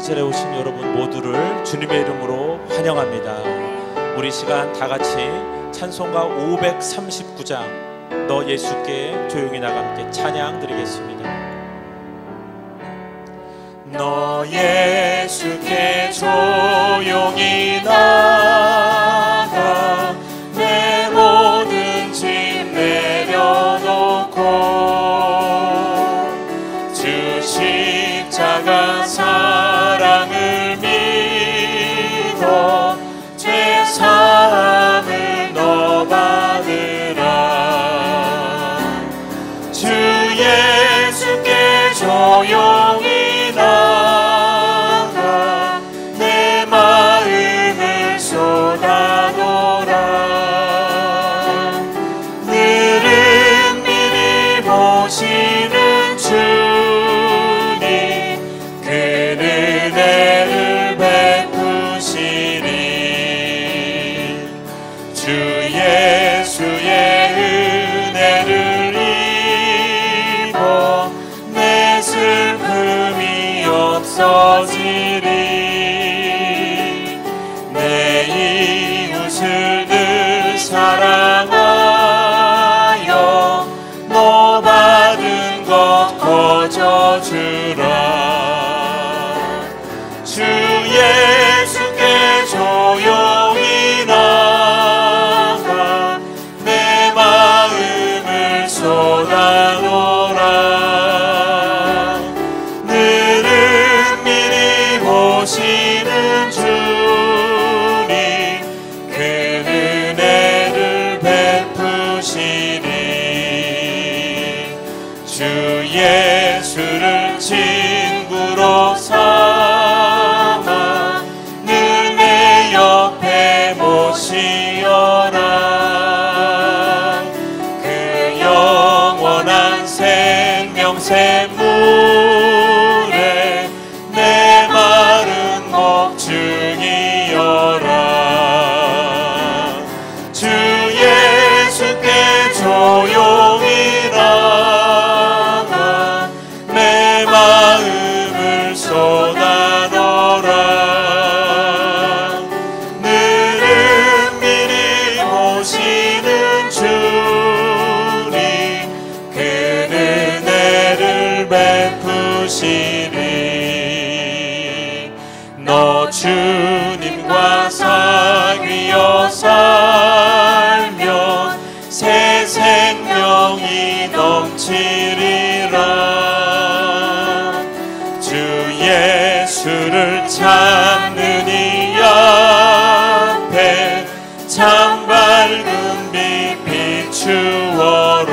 우리 자리에 오신 여러분 모두를 주님의 이름으로 환영합니다. 우리 시간 다 같이 찬송가 539장 너 예수께 조용히 나가 함께 찬양 드리겠습니다. 너 예수께 조용히 나가 내 모든 짐 내려놓고 주 십자가 사랑을 믿어 죄사함을 너 받으라. 주 예수께 조용히 나가 내 마음을 쏟아놓으라. 늘은 미리 보시는 주님 그는 은혜를 베푸시리. 주 예수의 은혜를 입어 내 슬픔이 없어지리. 내 이웃을 늘 사랑하여 너 받은 것 거저주라. 주 예수께 조용히 나가 내 마음을 쏟아놓으라. 늘은 미리 보시는 주님 그 은혜를 베푸시리. 주 예수를 친구로 삼아 늘 내 옆에 모시어라. 그 영원한 생명샘 물에 내 마른 목축이여라. 주 예수께 조용히 나가 내 마음을 쏟아놓으라. 늘은 미리 보시는 주님 그 은혜를 베푸시리. 너 주님과 사귀어 살면 새 생명이 넘치리라. 주 예수를 찾는 이 앞에 참 밝은 빛 비추어라.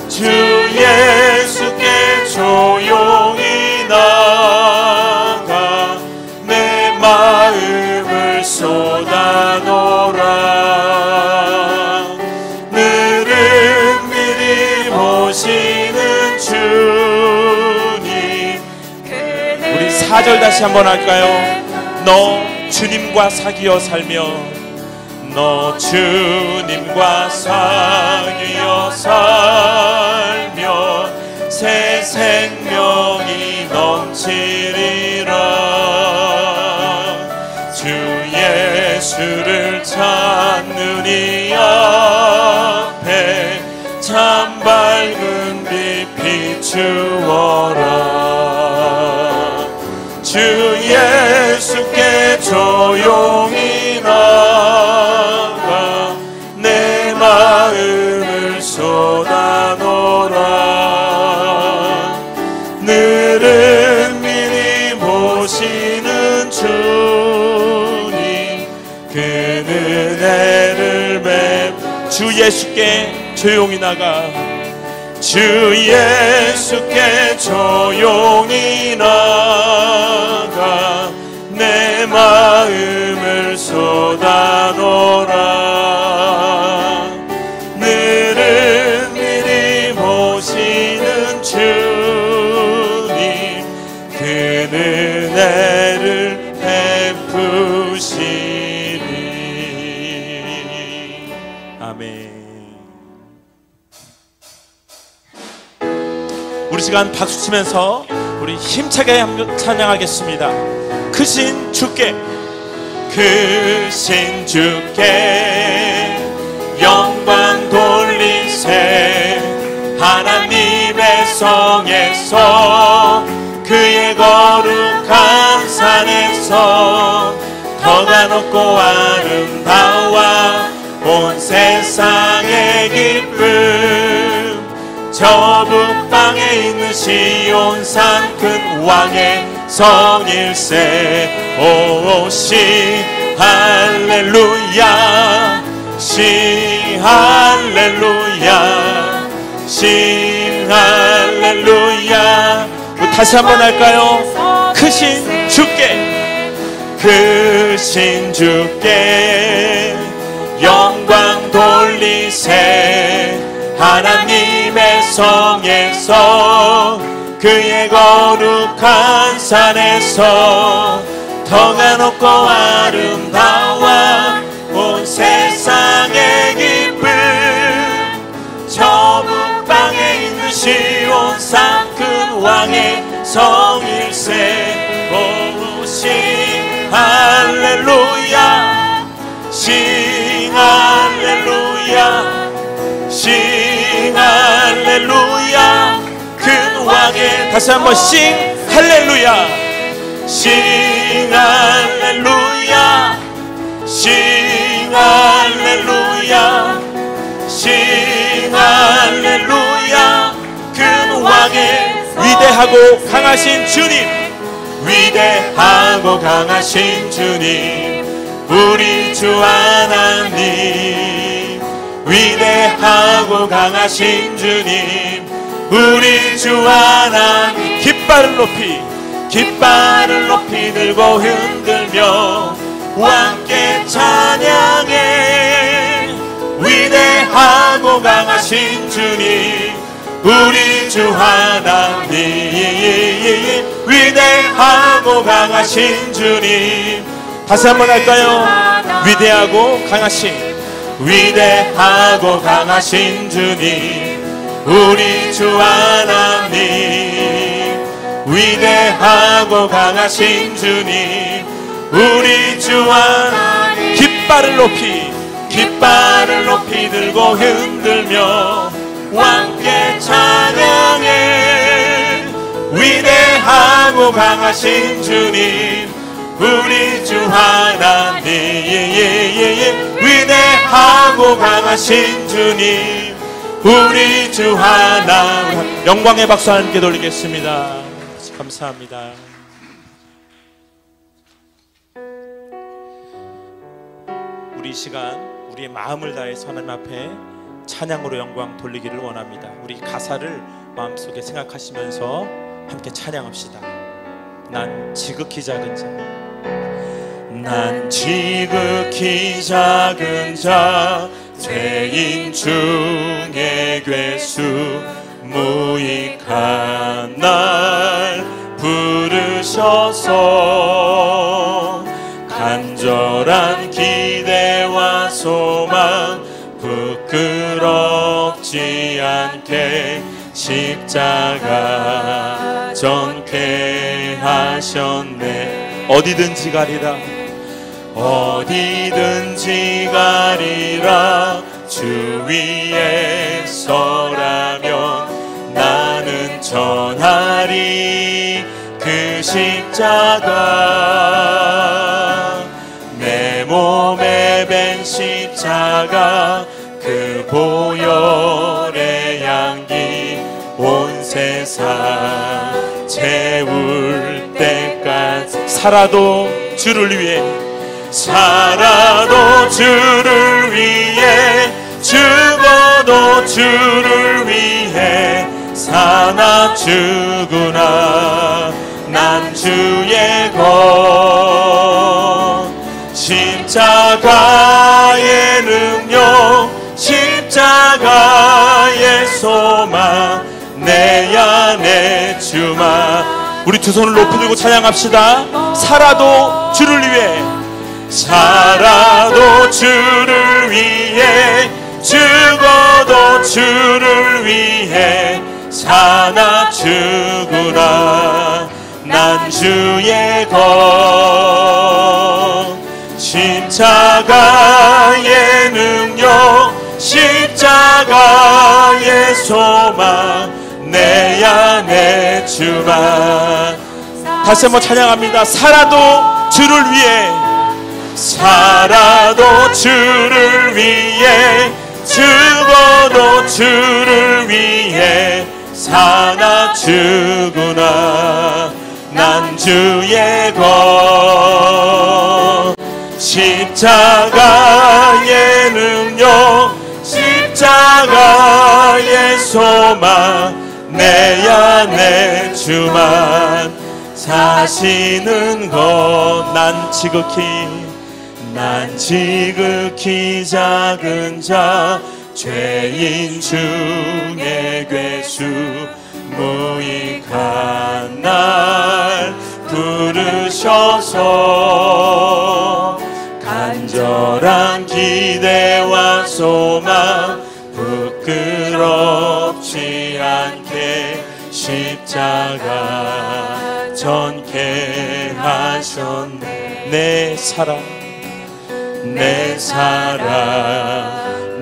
주 예수께 조용히 나가 내 마음을 쏟아놓으라. 늘은 미리 보시는 주님. 우리 4절 다시 한번 할까요? 너 주님과 사귀어 살며 너 주님과 사귀어 살며 새 생명이 넘치리라. 주 예수를 찾는 이 앞에 참 밝은 빛 비추어라. 주 예수께 조용히 나가 내 마음을 쏟아놓으라. 늘은 미리 보시는 주님 그 은혜를 주 예수께 조용히 나가 주 예수께 조용히 나가 내 마음을 쏟아놓으라. 늘은 미리 보시는 주님 그 은혜를 베푸시리. 아멘. 우리 시간 박수 치면서 우리 힘차게 찬양하겠습니다. 크신 주께, 크신 주께 영광 돌리세. 하나님의 성에서 그의 거룩한 산에서 터가 높고 아름다워 온 세상의 기쁨. 저 북방에 있는 시온산 큰 왕의 성일세. 오시 할렐루야, 시 할렐루야, 시 할렐루야. 다시 한번 할까요? 크신 주께, 크신 주께 영광 돌리세. 하나님의 성에서 그의 거룩한 산에서 터가 높고 아름다워 온 세상의 기쁨. 저 북방에 있는 시온산 큰 왕의 성일세. 오시 할렐루야, 시 할렐루야, 시 할렐루야. 큰 왕의, 다시 한번 싱 할렐루야, 싱 할렐루야, 싱 할렐루야, 싱 할렐루야. 큰 왕의 위대하고 강하신 주님, 위대하고 강하신 주님, 우리 주 하나님. 위대하고 강하신 주님, 우리 주 하나님. 깃발을 높이, 깃발을 높이 들고 흔들며 함께 찬양해. 위대하고 강하신 주님, 우리 주 하나님. 위대하고 강하신 주님. 다시 한번 할까요? 위대하고 강하신, 위대하고 강하신 주님, 우리 주 하나님. 위대하고 강하신 주님, 우리 주 하나님. 깃발을 높이, 깃발을 높이 들고 흔들며 함께 찬양해. 위대하고 강하신 주님, 우리 주 하나님. 위대하고 강하신 주님, 우리 주 하나님. 영광의 박수 함께 돌리겠습니다. 감사합니다. 우리 시간, 우리의 마음을 다해서 하나님 앞에 찬양으로 영광 돌리기를 원합니다. 우리 가사를 마음속에 생각하시면서 함께 찬양합시다. 난 지극히 작은 자, 난 지극히 작은 자, 죄인 중에 괴수 무익한 날 부르셔서 간절한 기대와 소망 부끄럽지 않게 십자가 전케 하셨네. 어디든지 가리라, 어디든지 가리라. 주 위에 서라면 나는 전하리 그 십자가. 내 몸에 밴 십자가, 그 보혈의 향기 온 세상 채울 때까지. 살아도 주를 위해, 살아도 주를 위해, 죽어도 주를 위해 사나 죽으나 난 주의 것. 십자가의 능력, 십자가의 소망, 내 안에 주만. 우리 두 손을 높이 들고 찬양합시다. 살아도 주를 위해, 살아도 주를 위해, 죽어도 주를 위해 사나 죽으나 난 주의 것 십자가의 능력 십자가의 소망 내 안에 주만. 다시 한번 찬양합니다. 살아도 주를 위해 살아도 주를 위해 죽어도 주를 위해 사나 죽으나 난 주의 것 십자가의 능력 십자가의 소망 내 안에 주만 사시는 것. 난 지극히 작은 자 죄인 중에 괴수 무익한 날 부르셔서 간절한 기대와 소망 부끄럽지 않게 십자가 전케 하셨네. 내 사랑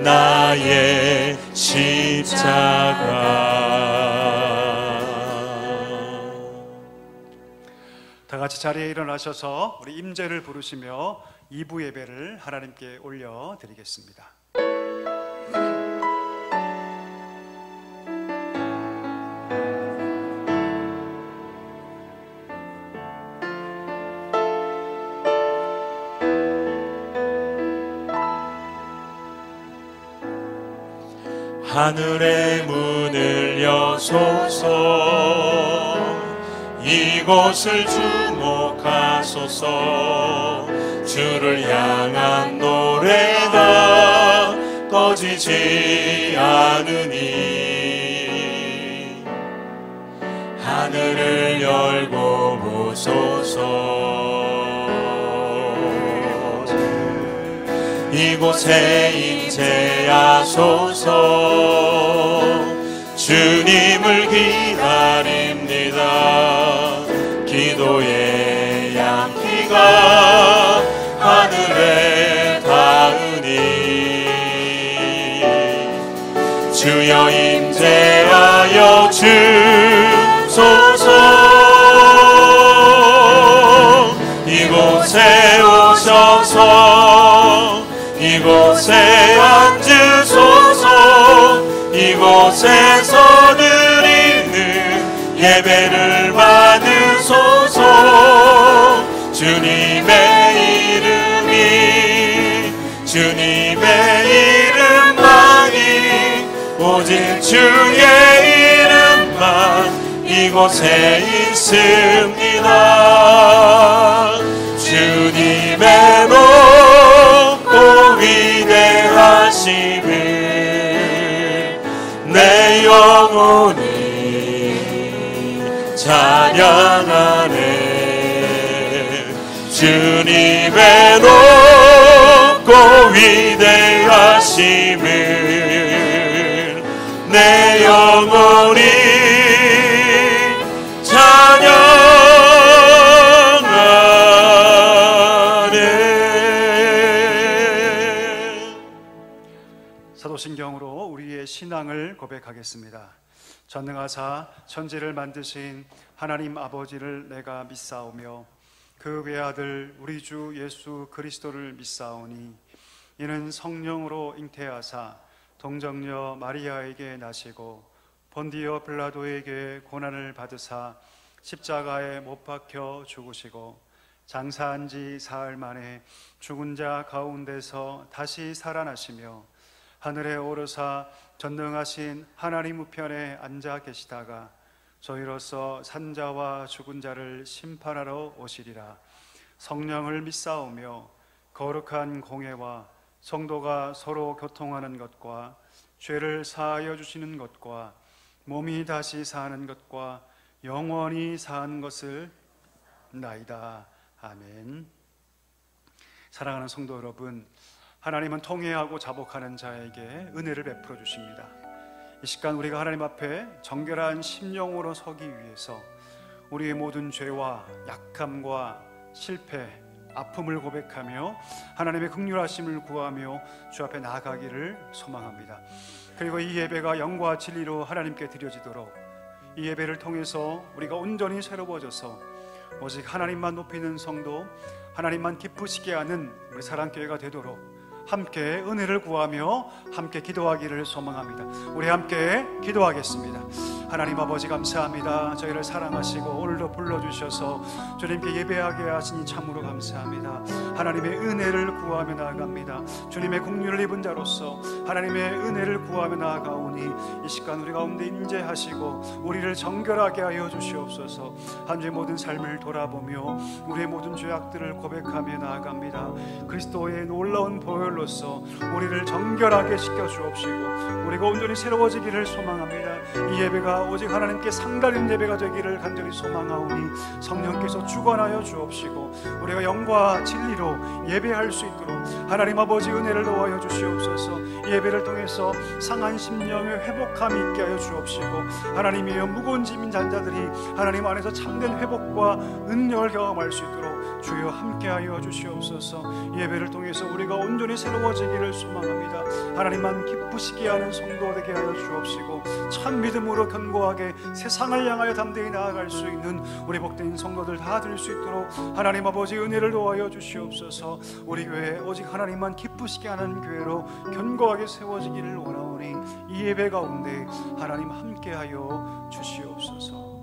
나의 십자가. 다 같이 자리에 일어나셔서 우리 임재를 부르시며 2부 예배를 하나님께 올려드리겠습니다. 하늘의 문을 여소서 이곳을 주목하소서 주를 향한 노래가 꺼지지 않으니 하늘을 열고 보소서 이곳에 임재하소서 주님을 기다립니다. 기도의 양기가 하늘에 닿으니 주여 임재하여 주소서 이곳에 오셔서 이곳에 앉으소서 이곳에서 드리는 예배를 받으소서 주님의 이름만이 오직 주의 이름만 이곳에 있습니다. 주님의 높고 위대하심을 내 영혼이 찬양하네. 주님의 높고 위대하심을 내 영혼이 찬양하네. 사도신경으로 우리의 신앙을 고백하겠습니다. 전능하사 천지를 만드신 하나님 아버지를 내가 믿사오며 그 외아들 우리 주 예수 그리스도를 믿사오니 이는 성령으로 잉태하사 동정녀 마리아에게 나시고 본디오 빌라도에게 고난을 받으사 십자가에 못 박혀 죽으시고 장사한 지 사흘 만에 죽은 자 가운데서 다시 살아나시며 하늘에 오르사 전능하신 하나님 우편에 앉아 계시다가 저희로서 산자와 죽은 자를 심판하러 오시리라. 성령을 믿사오며 거룩한 공회와 성도가 서로 교통하는 것과 죄를 사하여 주시는 것과 몸이 다시 사는 것과 영원히 사는 것을 나이다. 아멘. 사랑하는 성도 여러분, 하나님은 통회하고 자복하는 자에게 은혜를 베풀어 주십니다. 이 시간 우리가 하나님 앞에 정결한 심령으로 서기 위해서 우리의 모든 죄와 약함과 실패, 아픔을 고백하며 하나님의 긍휼하심을 구하며 주 앞에 나아가기를 소망합니다. 그리고 이 예배가 영과 진리로 하나님께 드려지도록 이 예배를 통해서 우리가 온전히 새로워져서 오직 하나님만 높이는 성도, 하나님만 기쁘시게 하는 우리 사랑교회가 되도록 함께 은혜를 구하며 함께 기도하기를 소망합니다. 우리 함께 기도하겠습니다. 하나님 아버지 감사합니다. 저희를 사랑하시고 오늘도 불러주셔서 주님께 예배하게 하시니 참으로 감사합니다. 하나님의 은혜를 구하며 나아갑니다. 주님의 긍휼을 입은 자로서 하나님의 은혜를 구하며 나아가오니 이 시간 우리 가운데 임재하시고 우리를 정결하게 하여 주시옵소서. 한 주의 모든 삶을 돌아보며 우리의 모든 죄악들을 고백하며 나아갑니다. 그리스도의 놀라운 보혈 로서 우리를 정결하게 시켜 주옵시고 우리가 온전히 새로워지기를 소망합니다. 이 예배가 오직 하나님께 상달인 예배가 되기를 간절히 소망하오니 성령께서 주관하여 주옵시고 우리가 영과 진리로 예배할 수 있도록 하나님 아버지 은혜를 더하여 주시옵소서. 이 예배를 통해서 상한 심령의 회복함이 있게 하여 주옵시고 하나님이여 무거운 짐인 잔자들이 하나님 안에서 참된 회복과 은총을 경험할 수 있도록 주여 함께하여 주시옵소서. 예배를 통해서 우리가 온전히 새로워지기를 소망합니다. 하나님만 기쁘시게 하는 성도 되게 하여 주옵시고 참 믿음으로 견고하게 세상을 향하여 담대히 나아갈 수 있는 우리 복된 성도들 다 될 수 있도록 하나님 아버지 은혜를 도와여 주시옵소서. 우리 교회 오직 하나님만 기쁘시게 하는 교회로 견고하게 세워지기를 원하오니 이 예배 가운데 하나님 함께하여 주시옵소서.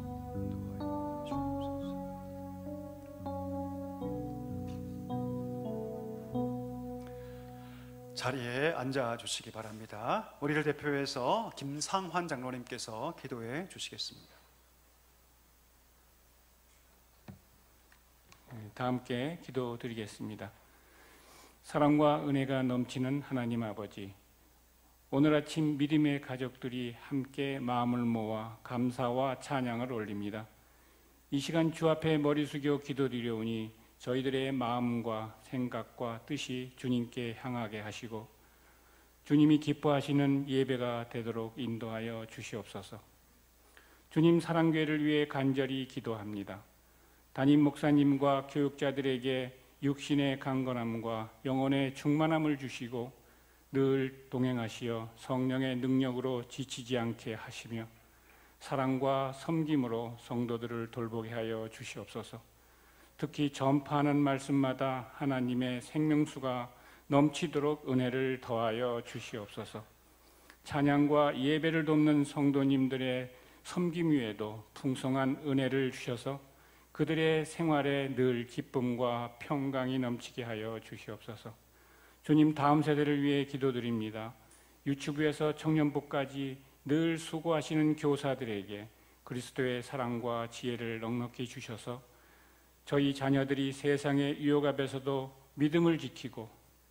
자리에 앉아 주시기 바랍니다. 우리를 대표해서 김상환 장로님께서 기도해 주시겠습니다. 다 함께 기도드리겠습니다. 사랑과 은혜가 넘치는 하나님 아버지, 오늘 아침 믿음의 가족들이 함께 마음을 모아 감사와 찬양을 올립니다. 이 시간 주 앞에 머리 숙여 기도드리오니 저희들의 마음과 생각과 뜻이 주님께 향하게 하시고 주님이 기뻐하시는 예배가 되도록 인도하여 주시옵소서. 주님 사랑교회를 위해 간절히 기도합니다. 담임 목사님과 교육자들에게 육신의 강건함과 영혼의 충만함을 주시고 늘 동행하시어 성령의 능력으로 지치지 않게 하시며 사랑과 섬김으로 성도들을 돌보게 하여 주시옵소서. 특히 전파하는 말씀마다 하나님의 생명수가 넘치도록 은혜를 더하여 주시옵소서. 찬양과 예배를 돕는 성도님들의 섬김 위에도 풍성한 은혜를 주셔서 그들의 생활에 늘 기쁨과 평강이 넘치게 하여 주시옵소서. 주님, 다음 세대를 위해 기도드립니다. 유치부에서 청년부까지 늘 수고하시는 교사들에게 그리스도의 사랑과 지혜를 넉넉히 주셔서 저희 자녀들이 세상의 유혹 앞에서도 믿음을 지키고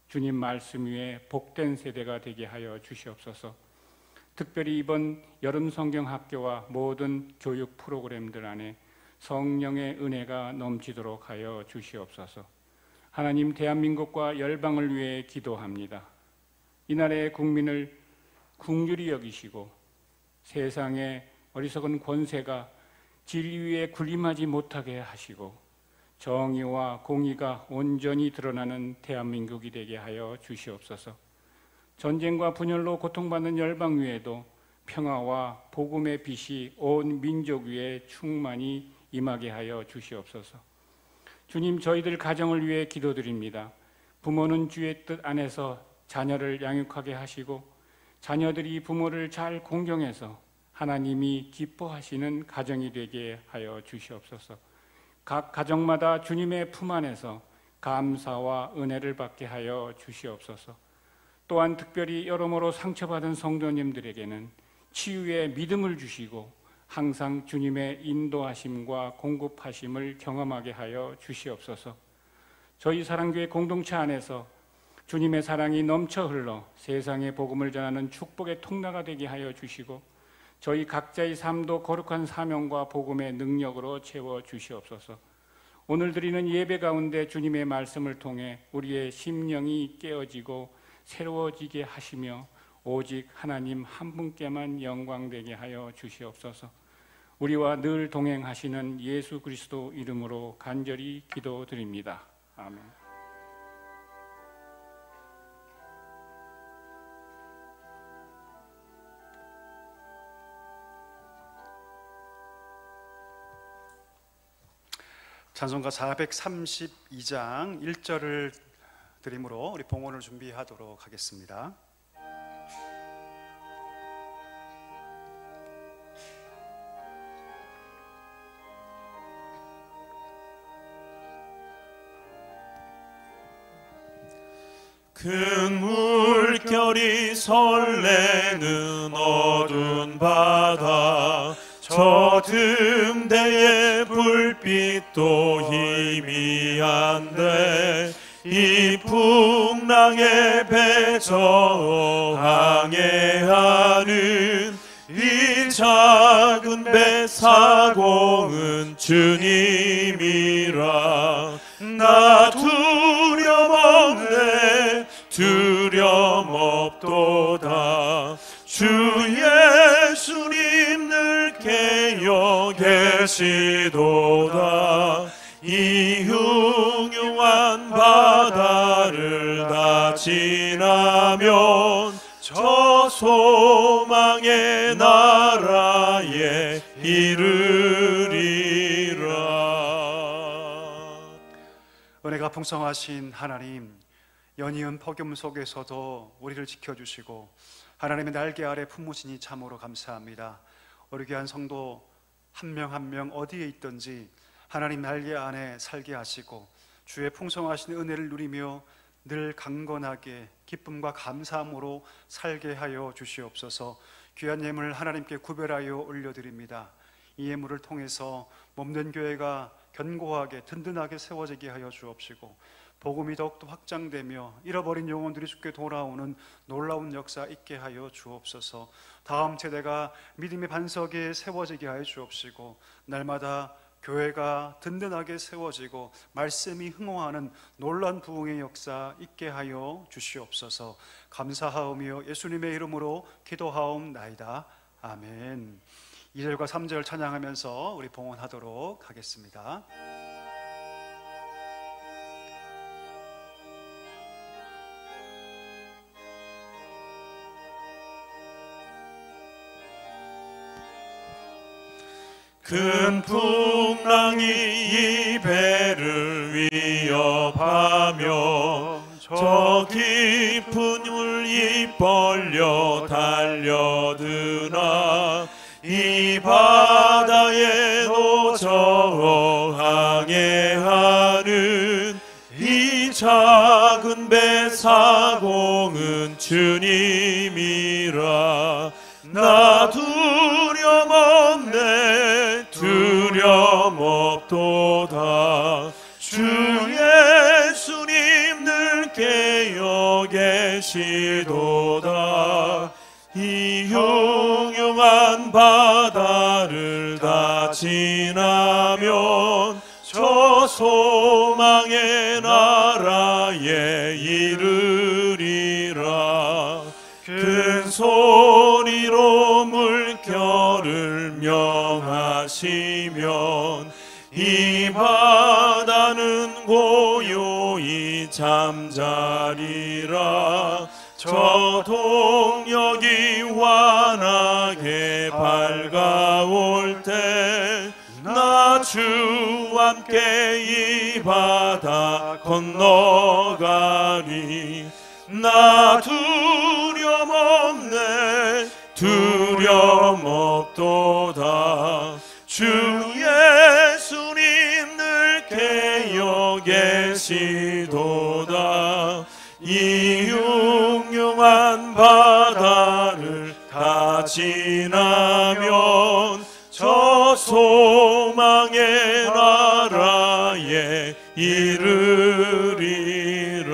주님 말씀 위에 복된 세대가 되게 하여 주시옵소서. 특별히 이번 여름 성경 학교와 모든 교육 프로그램들 안에 성령의 은혜가 넘치도록 하여 주시옵소서. 하나님, 대한민국과 열방을 위해 기도합니다. 이 나라의 국민을 긍휼히 여기시고 세상의 어리석은 권세가 진리에 군림하지 못하게 하시고 정의와 공의가 온전히 드러나는 대한민국이 되게 하여 주시옵소서. 전쟁과 분열로 고통받는 열방 위에도 평화와 복음의 빛이 온 민족 위에 충만히 임하게 하여 주시옵소서. 주님, 저희들 가정을 위해 기도드립니다. 부모는 주의 뜻 안에서 자녀를 양육하게 하시고 자녀들이 부모를 잘 공경해서 하나님이 기뻐하시는 가정이 되게 하여 주시옵소서. 각 가정마다 주님의 품 안에서 감사와 은혜를 받게 하여 주시옵소서. 또한 특별히 여러모로 상처받은 성도님들에게는 치유의 믿음을 주시고 항상 주님의 인도하심과 공급하심을 경험하게 하여 주시옵소서. 저희 사랑교회 공동체 안에서 주님의 사랑이 넘쳐 흘러 세상에 복음을 전하는 축복의 통로가 되게 하여 주시고 저희 각자의 삶도 거룩한 사명과 복음의 능력으로 채워 주시옵소서. 오늘 드리는 예배 가운데 주님의 말씀을 통해 우리의 심령이 깨어지고 새로워지게 하시며 오직 하나님 한 분께만 영광되게 하여 주시옵소서. 우리와 늘 동행하시는 예수 그리스도 이름으로 간절히 기도드립니다. 아멘. 찬송가 432장 1절을 드림으로 우리 봉헌을 준비하도록 하겠습니다. 큰 물결이 설레는 어두운 바다, 저 등대의 불빛도 희미한데 이 풍랑에 배 저항해하는 이 작은 배 사공은 주님이라. 나 두려움없네 두려움없도다. 주 예수님 늘 깨어 계시도다. 이 흉흉한 바다를 다 지나면 저 소망의 나라에 이르리라. 은혜가 풍성하신 하나님, 연이은 폭염 속에서도 우리를 지켜주시고 하나님의 날개 아래 품으시니 참으로 감사합니다. 우리 귀한 성도 한 명 한 명 어디에 있든지 하나님 날개 안에 살게 하시고 주의 풍성하신 은혜를 누리며 늘 강건하게 기쁨과 감사함으로 살게 하여 주시옵소서. 귀한 예물 하나님께 구별하여 올려드립니다. 이 예물을 통해서 몸된 교회가 견고하게 든든하게 세워지게 하여 주옵시고 복음이 더욱더 확장되며 잃어버린 영혼들이 주께 돌아오는 놀라운 역사 있게 하여 주옵소서. 다음 세대가 믿음의 반석에 세워지게 하여 주옵시고 날마다 교회가 든든하게 세워지고 말씀이 흥황하는 놀라운 부흥의 역사 있게 하여 주시옵소서. 감사하오며 예수님의 이름으로 기도하옵나이다. 아멘. 2절과 3절 찬양하면서 우리 봉헌하도록 하겠습니다. 큰 풍랑이 이 배를 위협하며 저 깊은 물이 벌려 달려드나 이 바다에도 저항해하는 이 작은 배 사공은 주님이라. 나 두려움없네 두려움없도다. 주 예수님 늘 깨어 계시도다. 이 흉흉한 바다를 다 지나면 저 소망의 나라에 이르리라. 큰 소리로 물결을 명하시면 이 바다는 고요히 잠자리라. 저 동력이 환하게 밝아올 때 나 주와 함께 이 바다 건너가리. 나 두려움없네 두려움없도다. 주 예수님 늘 깨어 계시도다. 이 흉흉한 바다를 다 지나면 저 소망의 나라에 이르리라.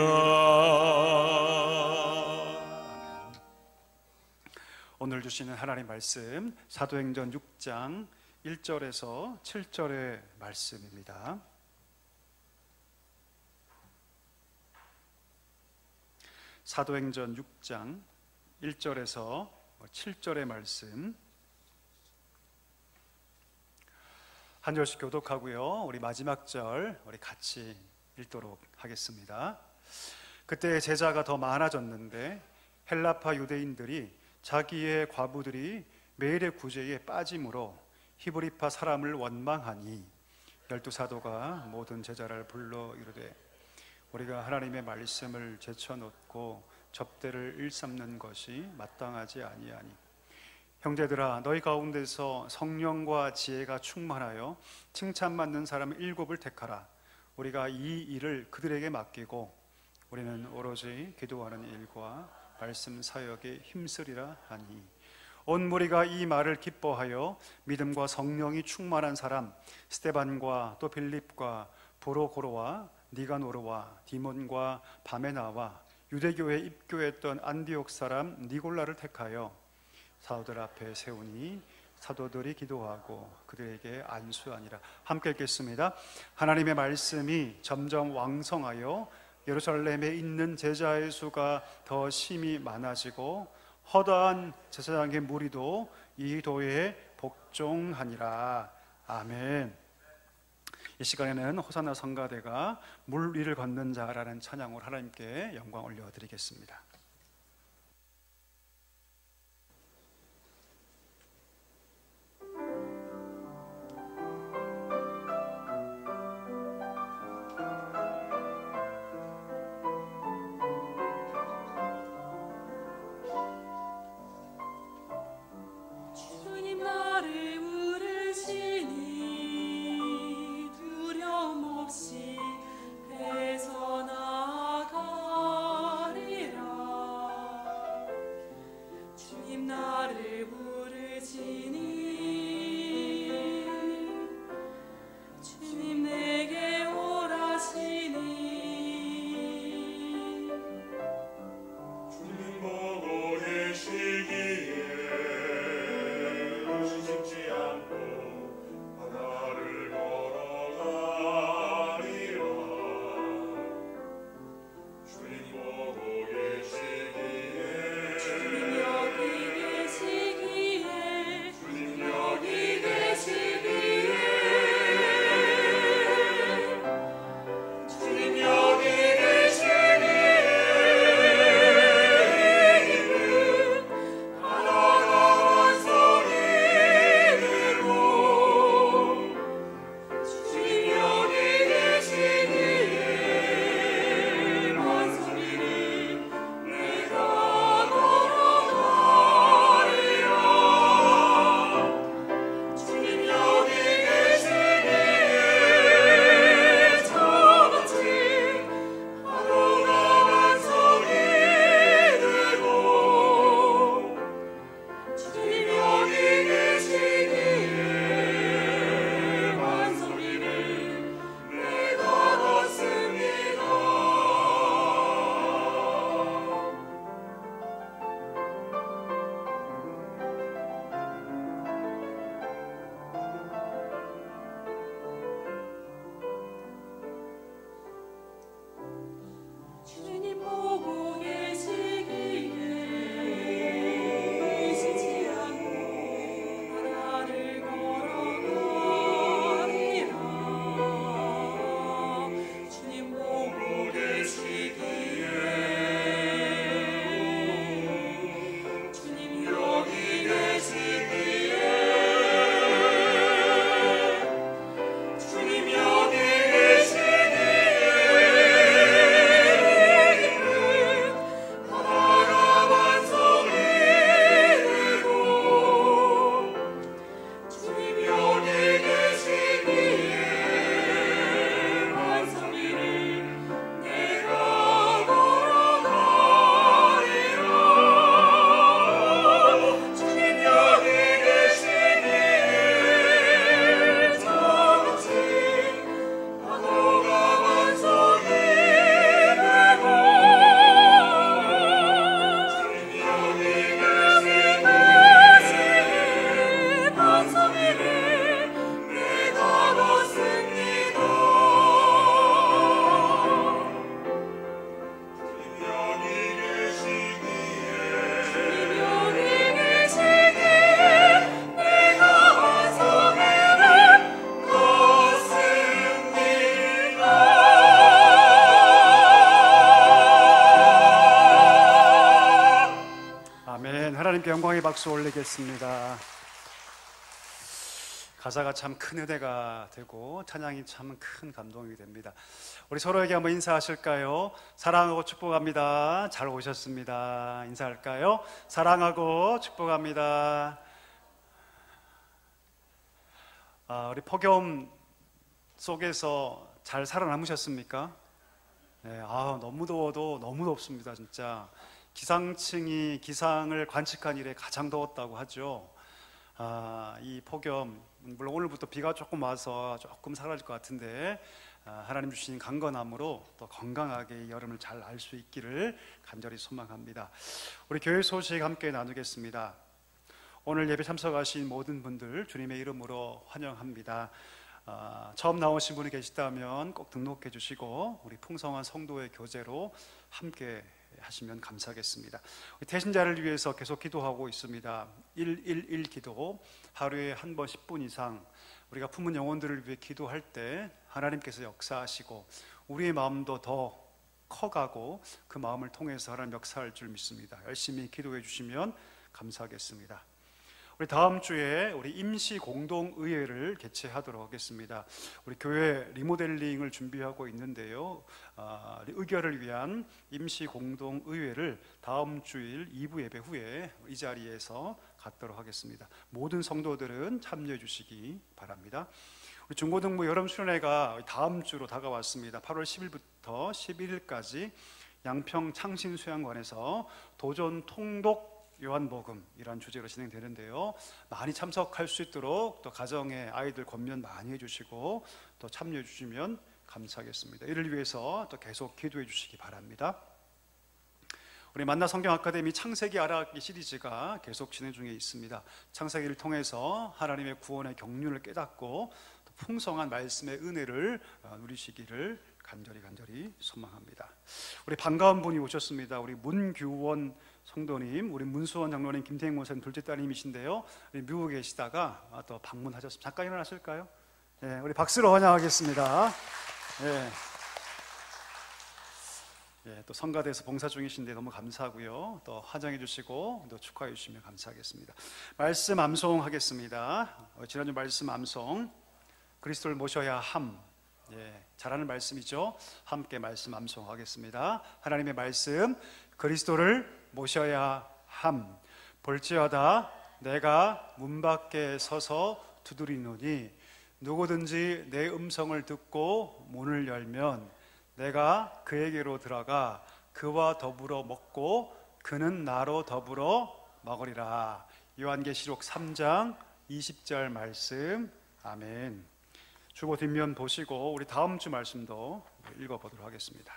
오늘 주시는 하나님 말씀 사도행전 6장 1절에서 7절의 말씀입니다. 사도행전 6장 1절에서 7절의 말씀, 한 절씩 교독하고요. 우리 마지막 절 우리 같이 읽도록 하겠습니다. 그때 제자가 더 많아졌는데 헬라파 유대인들이 자기의 과부들이 매일의 구제에 빠짐으로 히브리파 사람을 원망하니 12사도가 모든 제자를 불러 이르되 우리가 하나님의 말씀을 제쳐놓고 접대를 일삼는 것이 마땅하지 아니하니 형제들아 너희 가운데서 성령과 지혜가 충만하여 칭찬받는 사람 7을 택하라. 우리가 이 일을 그들에게 맡기고 우리는 오로지 기도하는 일과 말씀 사역에 힘쓰리라 하니 온 무리가 이 말을 기뻐하여 믿음과 성령이 충만한 사람 스데반과 또 빌립과 브로고로와 니가노르와 디몬과 바메나와 유대교에 입교했던 안디옥 사람 니골라를 택하여 사도들 앞에 세우니 사도들이 기도하고 그들에게 안수하니라. 함께 읽겠습니다. 하나님의 말씀이 점점 왕성하여 예루살렘에 있는 제자의 수가 더 심히 많아지고 허다한 제사장의 무리도 이 도에 복종하니라. 아멘. 이 시간에는 호산나 성가대가 물 위를 걷는 자라는 찬양으로 하나님께 영광 올려드리겠습니다. 주님 나를 부르시니 두려움 없이 배서 나가리라. 감사의 박수 올리겠습니다. 가사가 참 큰 은혜가 되고 찬양이 참 큰 감동이 됩니다. 우리 서로에게 한번 인사하실까요? 사랑하고 축복합니다. 잘 오셨습니다. 인사할까요? 사랑하고 축복합니다. 우리 폭염 속에서 잘 살아남으셨습니까? 네, 너무 더워도 너무 덥습니다. 진짜 기상청이 기상을 관측한 이래 가장 더웠다고 하죠. 이 폭염, 물론 오늘부터 비가 조금 와서 조금 사라질 것 같은데 하나님 주신 강건함으로 또 건강하게 이 여름을 잘 알 수 있기를 간절히 소망합니다. 우리 교회 소식 함께 나누겠습니다. 오늘 예배 참석하신 모든 분들 주님의 이름으로 환영합니다. 처음 나오신 분이 계시다면 꼭 등록해 주시고 우리 풍성한 성도의 교제로 함께 하시면 감사하겠습니다. 태신자를 위해서 계속 기도하고 있습니다. 111 기도, 하루에 한 번 10분 이상 우리가 품은 영혼들을 위해 기도할 때 하나님께서 역사하시고 우리의 마음도 더 커가고 그 마음을 통해서 하나님 역사할 줄 믿습니다. 열심히 기도해 주시면 감사하겠습니다. 우리 다음 주에 우리 임시 공동의회를 개최하도록 하겠습니다. 우리 교회 리모델링을 준비하고 있는데요. 의결을 위한 임시 공동의회를 다음 주일 2부 예배 후에 이 자리에서 갖도록 하겠습니다. 모든 성도들은 참여해 주시기 바랍니다. 우리 중고등부 여름수련회가 다음 주로 다가왔습니다. 8월 10일부터 11일까지 양평 창신수양관에서 도전 통독 요한복음이란 주제로 진행되는데요. 많이 참석할 수 있도록 또 가정에 아이들 권면 많이 해주시고 또 참여해 주시면 감사하겠습니다. 이를 위해서 또 계속 기도해 주시기 바랍니다. 우리 만나 성경 아카데미 창세기 알아가기 시리즈가 계속 진행 중에 있습니다. 창세기를 통해서 하나님의 구원의 경륜을 깨닫고 또 풍성한 말씀의 은혜를 누리시기를 간절히 소망합니다. 우리 반가운 분이 오셨습니다. 우리 문규원 성도님, 우리 문수원 장로님, 김태행 목사님 둘째 따님이신데요. 미국에 계시다가 또 방문하셨습니다. 잠깐 일어나실까요? 네, 우리 박수로 환영하겠습니다. 네. 네, 또 성가대에서 봉사 중이신데 너무 감사하고요. 또 환영해 주시고 또 축하해 주시면 감사하겠습니다. 말씀 암송하겠습니다. 지난주 말씀 암송, 그리스도를 모셔야 함. 잘하는 말씀이죠. 함께 말씀 암송하겠습니다. 하나님의 말씀, 그리스도를 모셔야 함. 볼지어다 내가 문 밖에 서서 두드리노니 누구든지 내 음성을 듣고 문을 열면 내가 그에게로 들어가 그와 더불어 먹고 그는 나로 더불어 먹으리라. 요한계시록 3장 20절 말씀. 아멘. 주보 뒷면 보시고 우리 다음 주 말씀도 읽어보도록 하겠습니다.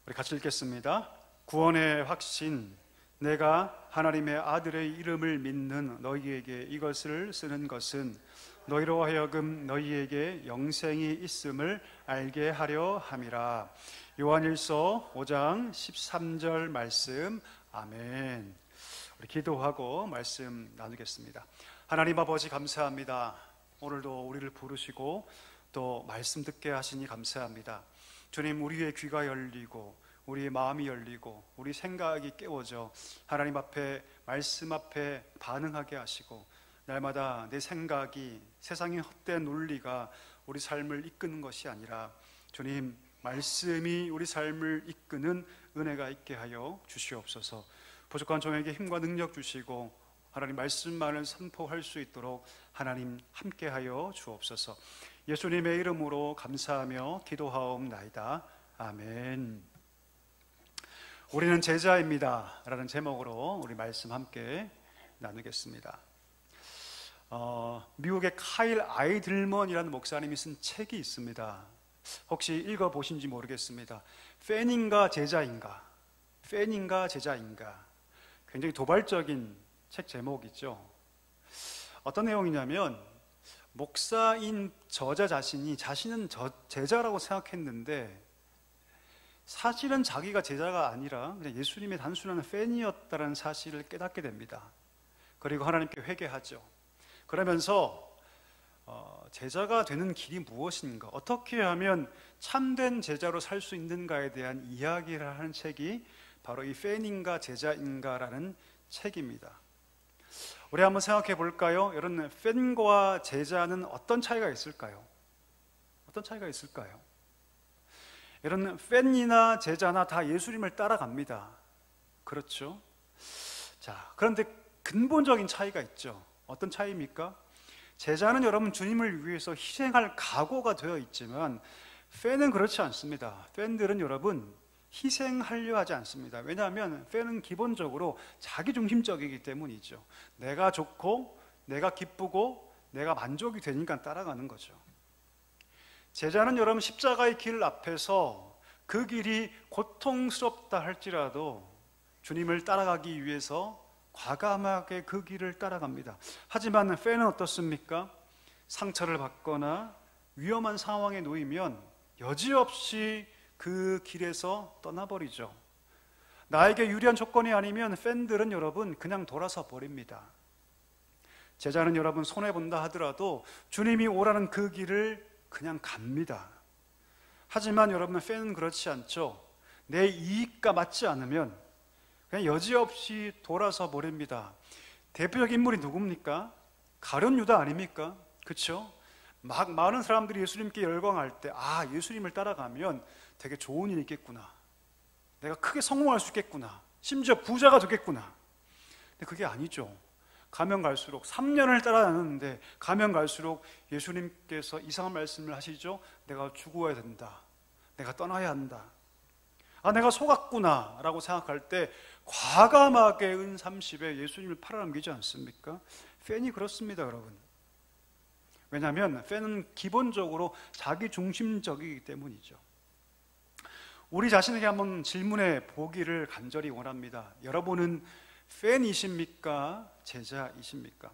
우리 같이 읽겠습니다. 구원의 확신, 내가 하나님의 아들의 이름을 믿는 너희에게 이것을 쓰는 것은 너희로 하여금 너희에게 영생이 있음을 알게 하려 함이라. 요한일서 5장 13절 말씀. 아멘. 우리 기도하고 말씀 나누겠습니다. 하나님 아버지 감사합니다. 오늘도 우리를 부르시고 또 말씀 듣게 하시니 감사합니다. 주님, 우리의 귀가 열리고 우리의 마음이 열리고 우리 생각이 깨워져 하나님 앞에, 말씀 앞에 반응하게 하시고 날마다 내 생각이 세상의 헛된 논리가 우리 삶을 이끄는 것이 아니라 주님, 말씀이 우리 삶을 이끄는 은혜가 있게 하여 주시옵소서. 부족한 종에게 힘과 능력 주시고 하나님 말씀만을 선포할 수 있도록 하나님 함께하여 주옵소서. 예수님의 이름으로 감사하며 기도하옵나이다. 아멘. 우리는 제자입니다 라는 제목으로 우리 말씀 함께 나누겠습니다. 미국의 카일 아이들먼이라는 목사님이 쓴 책이 있습니다. 혹시 읽어보신지 모르겠습니다. 팬인가 제자인가? 팬인가 제자인가? 굉장히 도발적인 책 제목이죠. 어떤 내용이냐면 목사인 저자 자신은 제자라고 생각했는데 사실은 자기가 제자가 아니라 그냥 예수님의 단순한 팬이었다는 사실을 깨닫게 됩니다. 그리고 하나님께 회개하죠. 그러면서 제자가 되는 길이 무엇인가, 어떻게 하면 참된 제자로 살 수 있는가에 대한 이야기를 하는 책이 바로 이 팬인가 제자인가라는 책입니다. 우리 한번 생각해 볼까요? 여러분, 팬과 제자는 어떤 차이가 있을까요? 어떤 차이가 있을까요? 여러분, 팬이나 제자나 다 예수님을 따라갑니다. 그렇죠? 자, 그런데 근본적인 차이가 있죠. 어떤 차이입니까? 제자는 여러분 주님을 위해서 희생할 각오가 되어 있지만 팬은 그렇지 않습니다. 팬들은 여러분 희생하려 하지 않습니다. 왜냐하면 팬은 기본적으로 자기중심적이기 때문이죠. 내가 좋고 내가 기쁘고 내가 만족이 되니까 따라가는 거죠. 제자는 여러분 십자가의 길 앞에서 그 길이 고통스럽다 할지라도 주님을 따라가기 위해서 과감하게 그 길을 따라갑니다. 하지만 팬은 어떻습니까? 상처를 받거나 위험한 상황에 놓이면 여지없이 그 길에서 떠나버리죠. 나에게 유리한 조건이 아니면 팬들은 여러분 그냥 돌아서 버립니다. 제자는 여러분 손해본다 하더라도 주님이 오라는 그 길을 그냥 갑니다. 하지만 여러분 팬은 그렇지 않죠. 내 이익과 맞지 않으면 그냥 여지없이 돌아서 버립니다. 대표적 인물이 누굽니까? 가룟 유다 아닙니까? 그렇죠? 막 많은 사람들이 예수님께 열광할 때 예수님을 따라가면 되게 좋은 일이 있겠구나, 내가 크게 성공할 수 있겠구나, 심지어 부자가 되겠구나. 근데 그게 아니죠. 가면 갈수록 3년을 따라다녔는데 가면 갈수록 예수님께서 이상한 말씀을 하시죠. 내가 죽어야 된다, 내가 떠나야 한다, 내가 속았구나 라고 생각할 때 과감하게 은 30에 예수님을 팔아넘기지 않습니까? 팬이 그렇습니다, 여러분. 왜냐하면 팬은 기본적으로 자기중심적이기 때문이죠. 우리 자신에게 한번 질문해 보기를 간절히 원합니다. 여러분은 팬이십니까? 제자이십니까?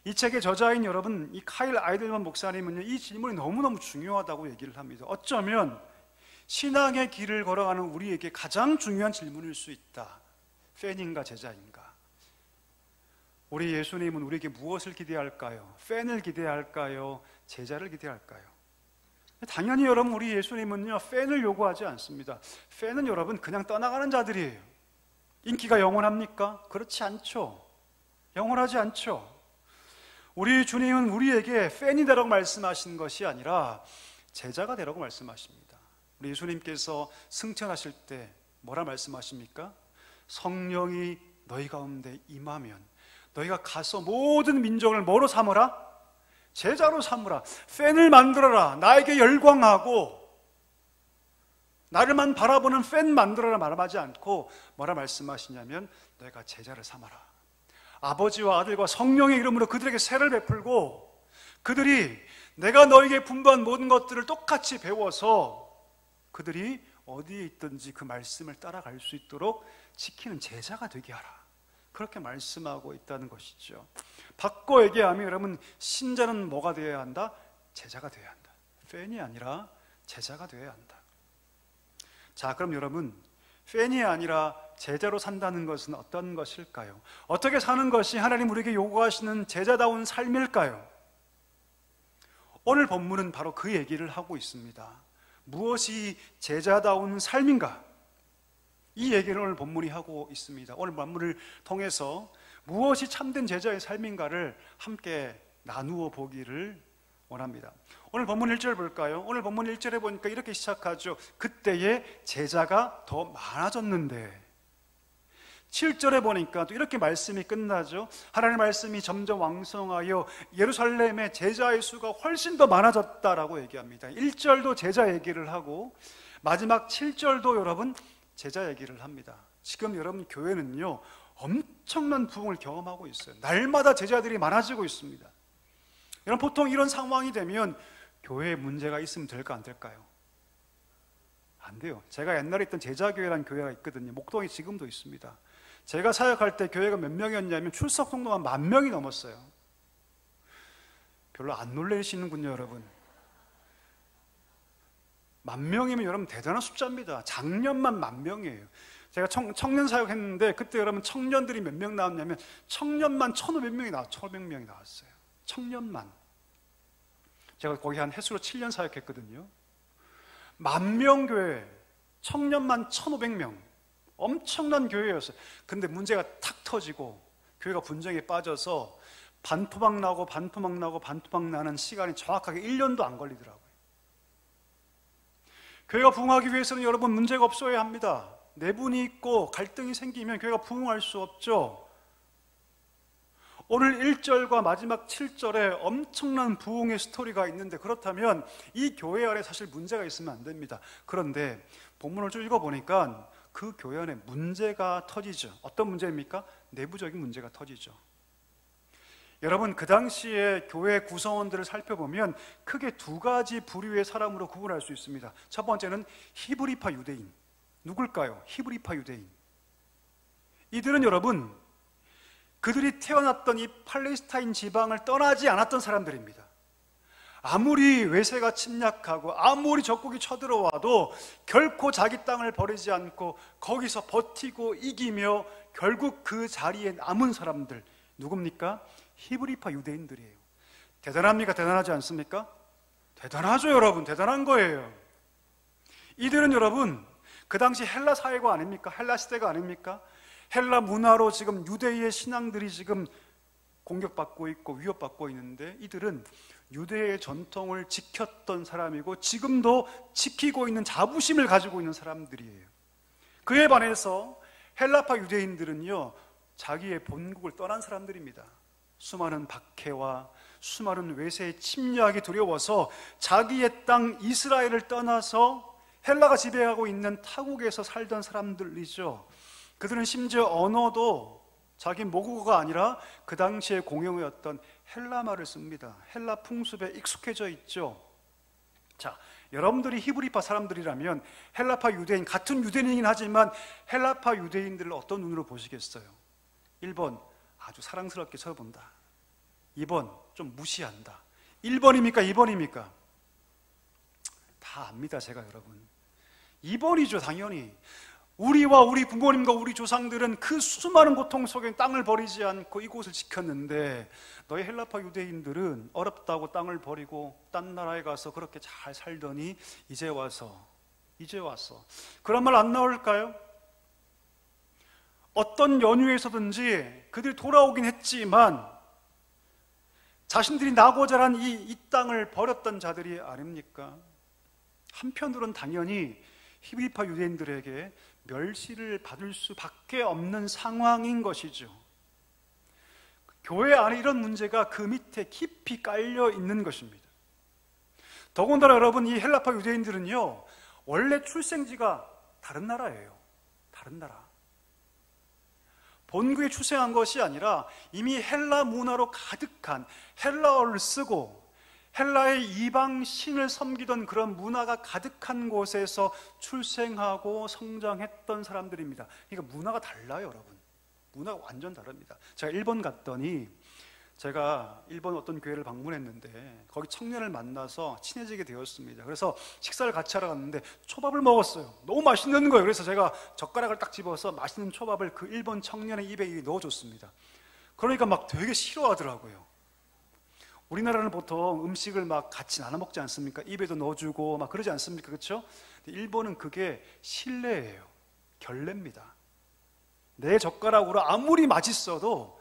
이 책의 저자인 여러분, 이 카일 아이들만 목사님은요, 이 질문이 너무너무 중요하다고 얘기를 합니다. 어쩌면 신앙의 길을 걸어가는 우리에게 가장 중요한 질문일 수 있다. 팬인가 제자인가? 우리 예수님은 우리에게 무엇을 기대할까요? 팬을 기대할까요? 제자를 기대할까요? 당연히 여러분 우리 예수님은요 팬을 요구하지 않습니다. 팬은 여러분 그냥 떠나가는 자들이에요. 인기가 영원합니까? 그렇지 않죠. 영원하지 않죠. 우리 주님은 우리에게 팬이 되라고 말씀하신 것이 아니라 제자가 되라고 말씀하십니다. 우리 예수님께서 승천하실 때 뭐라 말씀하십니까? 성령이 너희 가운데 임하면 너희가 가서 모든 민족을 뭐로 삼으라? 제자로 삼으라. 팬을 만들어라. 나에게 열광하고 나를만 바라보는 팬 만들어라 말하지 않고 뭐라 말씀하시냐면 너희가 제자를 삼아라. 아버지와 아들과 성령의 이름으로 그들에게 세를 베풀고 그들이 내가 너에게 분부한 모든 것들을 똑같이 배워서 그들이 어디에 있든지 그 말씀을 따라갈 수 있도록 지키는 제자가 되게 하라. 그렇게 말씀하고 있다는 것이죠. 바꿔 얘기하면 여러분 신자는 뭐가 되어야 한다? 제자가 되어야 한다. 팬이 아니라 제자가 되어야 한다. 자, 그럼 여러분 팬이 아니라 제자로 산다는 것은 어떤 것일까요? 어떻게 사는 것이 하나님 우리에게 요구하시는 제자다운 삶일까요? 오늘 본문은 바로 그 얘기를 하고 있습니다. 무엇이 제자다운 삶인가? 이 얘기를 오늘 본문이 하고 있습니다. 오늘 본문을 통해서 무엇이 참된 제자의 삶인가를 함께 나누어 보기를 원합니다. 오늘 본문 1절 볼까요? 오늘 본문 1절에 보니까 이렇게 시작하죠. 그때에 제자가 더 많아졌는데 7절에 보니까 또 이렇게 말씀이 끝나죠. 하나님의 말씀이 점점 왕성하여 예루살렘의 제자의 수가 훨씬 더 많아졌다라고 얘기합니다. 1절도 제자 얘기를 하고 마지막 7절도 여러분 제자 얘기를 합니다. 지금 여러분 교회는요 엄청난 부흥을 경험하고 있어요. 날마다 제자들이 많아지고 있습니다. 여러분 보통 이런 상황이 되면 교회에 문제가 있으면 될까 안 될까요? 안 돼요. 제가 옛날에 있던 제자교회라는 교회가 있거든요. 목동에 지금도 있습니다. 제가 사역할 때 교회가 몇 명이었냐면 출석 성도가 10,000명이 넘었어요. 별로 안 놀라시는군요, 여러분. 10,000명이면 여러분 대단한 숫자입니다. 작년만 10,000명이에요. 제가 청년 사역했는데 그때 여러분 청년들이 몇 명 나왔냐면 청년만 1,500명이 나왔어요. 1,500명이 나왔어요. 청년만. 제가 거기 한 횟수로 7년 사역했거든요. 10,000명 교회, 청년만 1,500명, 엄청난 교회였어요. 근데 문제가 탁 터지고 교회가 분쟁에 빠져서 반토막 나는 시간이 정확하게 1년도 안 걸리더라고요. 교회가 부흥하기 위해서는 여러분 문제가 없어야 합니다. 내분이 있고 갈등이 생기면 교회가 부흥할 수 없죠. 오늘 1절과 마지막 7절에 엄청난 부흥의 스토리가 있는데, 그렇다면 이 교회 안에 사실 문제가 있으면 안 됩니다. 그런데 본문을 쭉 읽어보니까 그 교회 안에 문제가 터지죠. 어떤 문제입니까? 내부적인 문제가 터지죠. 여러분, 그 당시에 교회 구성원들을 살펴보면 크게 두 가지 부류의 사람으로 구분할 수 있습니다. 첫 번째는 히브리파 유대인. 누굴까요? 히브리파 유대인. 이들은 여러분, 그들이 태어났던 이 팔레스타인 지방을 떠나지 않았던 사람들입니다. 아무리 외세가 침략하고 아무리 적국이 쳐들어와도 결코 자기 땅을 버리지 않고 거기서 버티고 이기며 결국 그 자리에 남은 사람들, 누굽니까? 히브리파 유대인들이에요. 대단합니까? 대단하지 않습니까? 대단하죠, 여러분. 대단한 거예요. 이들은 여러분, 그 당시 헬라 사회가 아닙니까? 헬라 시대가 아닙니까? 헬라 문화로 지금 유대의 신앙들이 지금 공격받고 있고 위협받고 있는데, 이들은 유대의 전통을 지켰던 사람이고 지금도 지키고 있는 자부심을 가지고 있는 사람들이에요. 그에 반해서 헬라파 유대인들은요, 자기의 본국을 떠난 사람들입니다. 수많은 박해와 수많은 외세의 침략이 두려워서 자기의 땅 이스라엘을 떠나서 헬라가 지배하고 있는 타국에서 살던 사람들이죠. 그들은 심지어 언어도 자기 모국어가 아니라 그 당시에 공용어였던 헬라말을 씁니다. 헬라 풍습에 익숙해져 있죠. 자, 여러분들이 히브리파 사람들이라면 헬라파 유대인, 같은 유대인이긴 하지만 헬라파 유대인들을 어떤 눈으로 보시겠어요? 1번, 아주 사랑스럽게 쳐본다. 2번, 좀 무시한다. 1번입니까? 2번입니까? 다 압니다, 제가 여러분. 2번이죠, 당연히. 우리와 우리 부모님과 우리 조상들은 그 수많은 고통 속에 땅을 버리지 않고 이곳을 지켰는데, 너희 헬라파 유대인들은 어렵다고 땅을 버리고 딴 나라에 가서 그렇게 잘 살더니 이제 와서 그런 말 안 나올까요? 어떤 연유에서든지 그들이 돌아오긴 했지만 자신들이 나고 자란 이 땅을 버렸던 자들이 아닙니까? 한편으로는 당연히 히브리파 유대인들에게 멸시를 받을 수밖에 없는 상황인 것이죠. 교회 안에 이런 문제가 그 밑에 깊이 깔려 있는 것입니다. 더군다나 여러분, 이 헬라파 유대인들은요, 원래 출생지가 다른 나라예요. 다른 나라. 본국에 출생한 것이 아니라 이미 헬라 문화로 가득한, 헬라어를 쓰고 헬라의 이방 신을 섬기던 그런 문화가 가득한 곳에서 출생하고 성장했던 사람들입니다. 그러니까 문화가 달라요, 여러분. 문화가 완전 다릅니다. 제가 일본 갔더니, 제가 일본 어떤 교회를 방문했는데 거기 청년을 만나서 친해지게 되었습니다. 그래서 식사를 같이 하러 갔는데 초밥을 먹었어요. 너무 맛있는 거예요. 그래서 제가 젓가락을 딱 집어서 맛있는 초밥을 그 일본 청년의 입에 넣어줬습니다. 그러니까 막 되게 싫어하더라고요. 우리나라는 보통 음식을 막 같이 나눠 먹지 않습니까? 입에도 넣어주고 막 그러지 않습니까? 그렇죠? 일본은 그게 신뢰예요. 결례입니다. 내 젓가락으로 아무리 맛있어도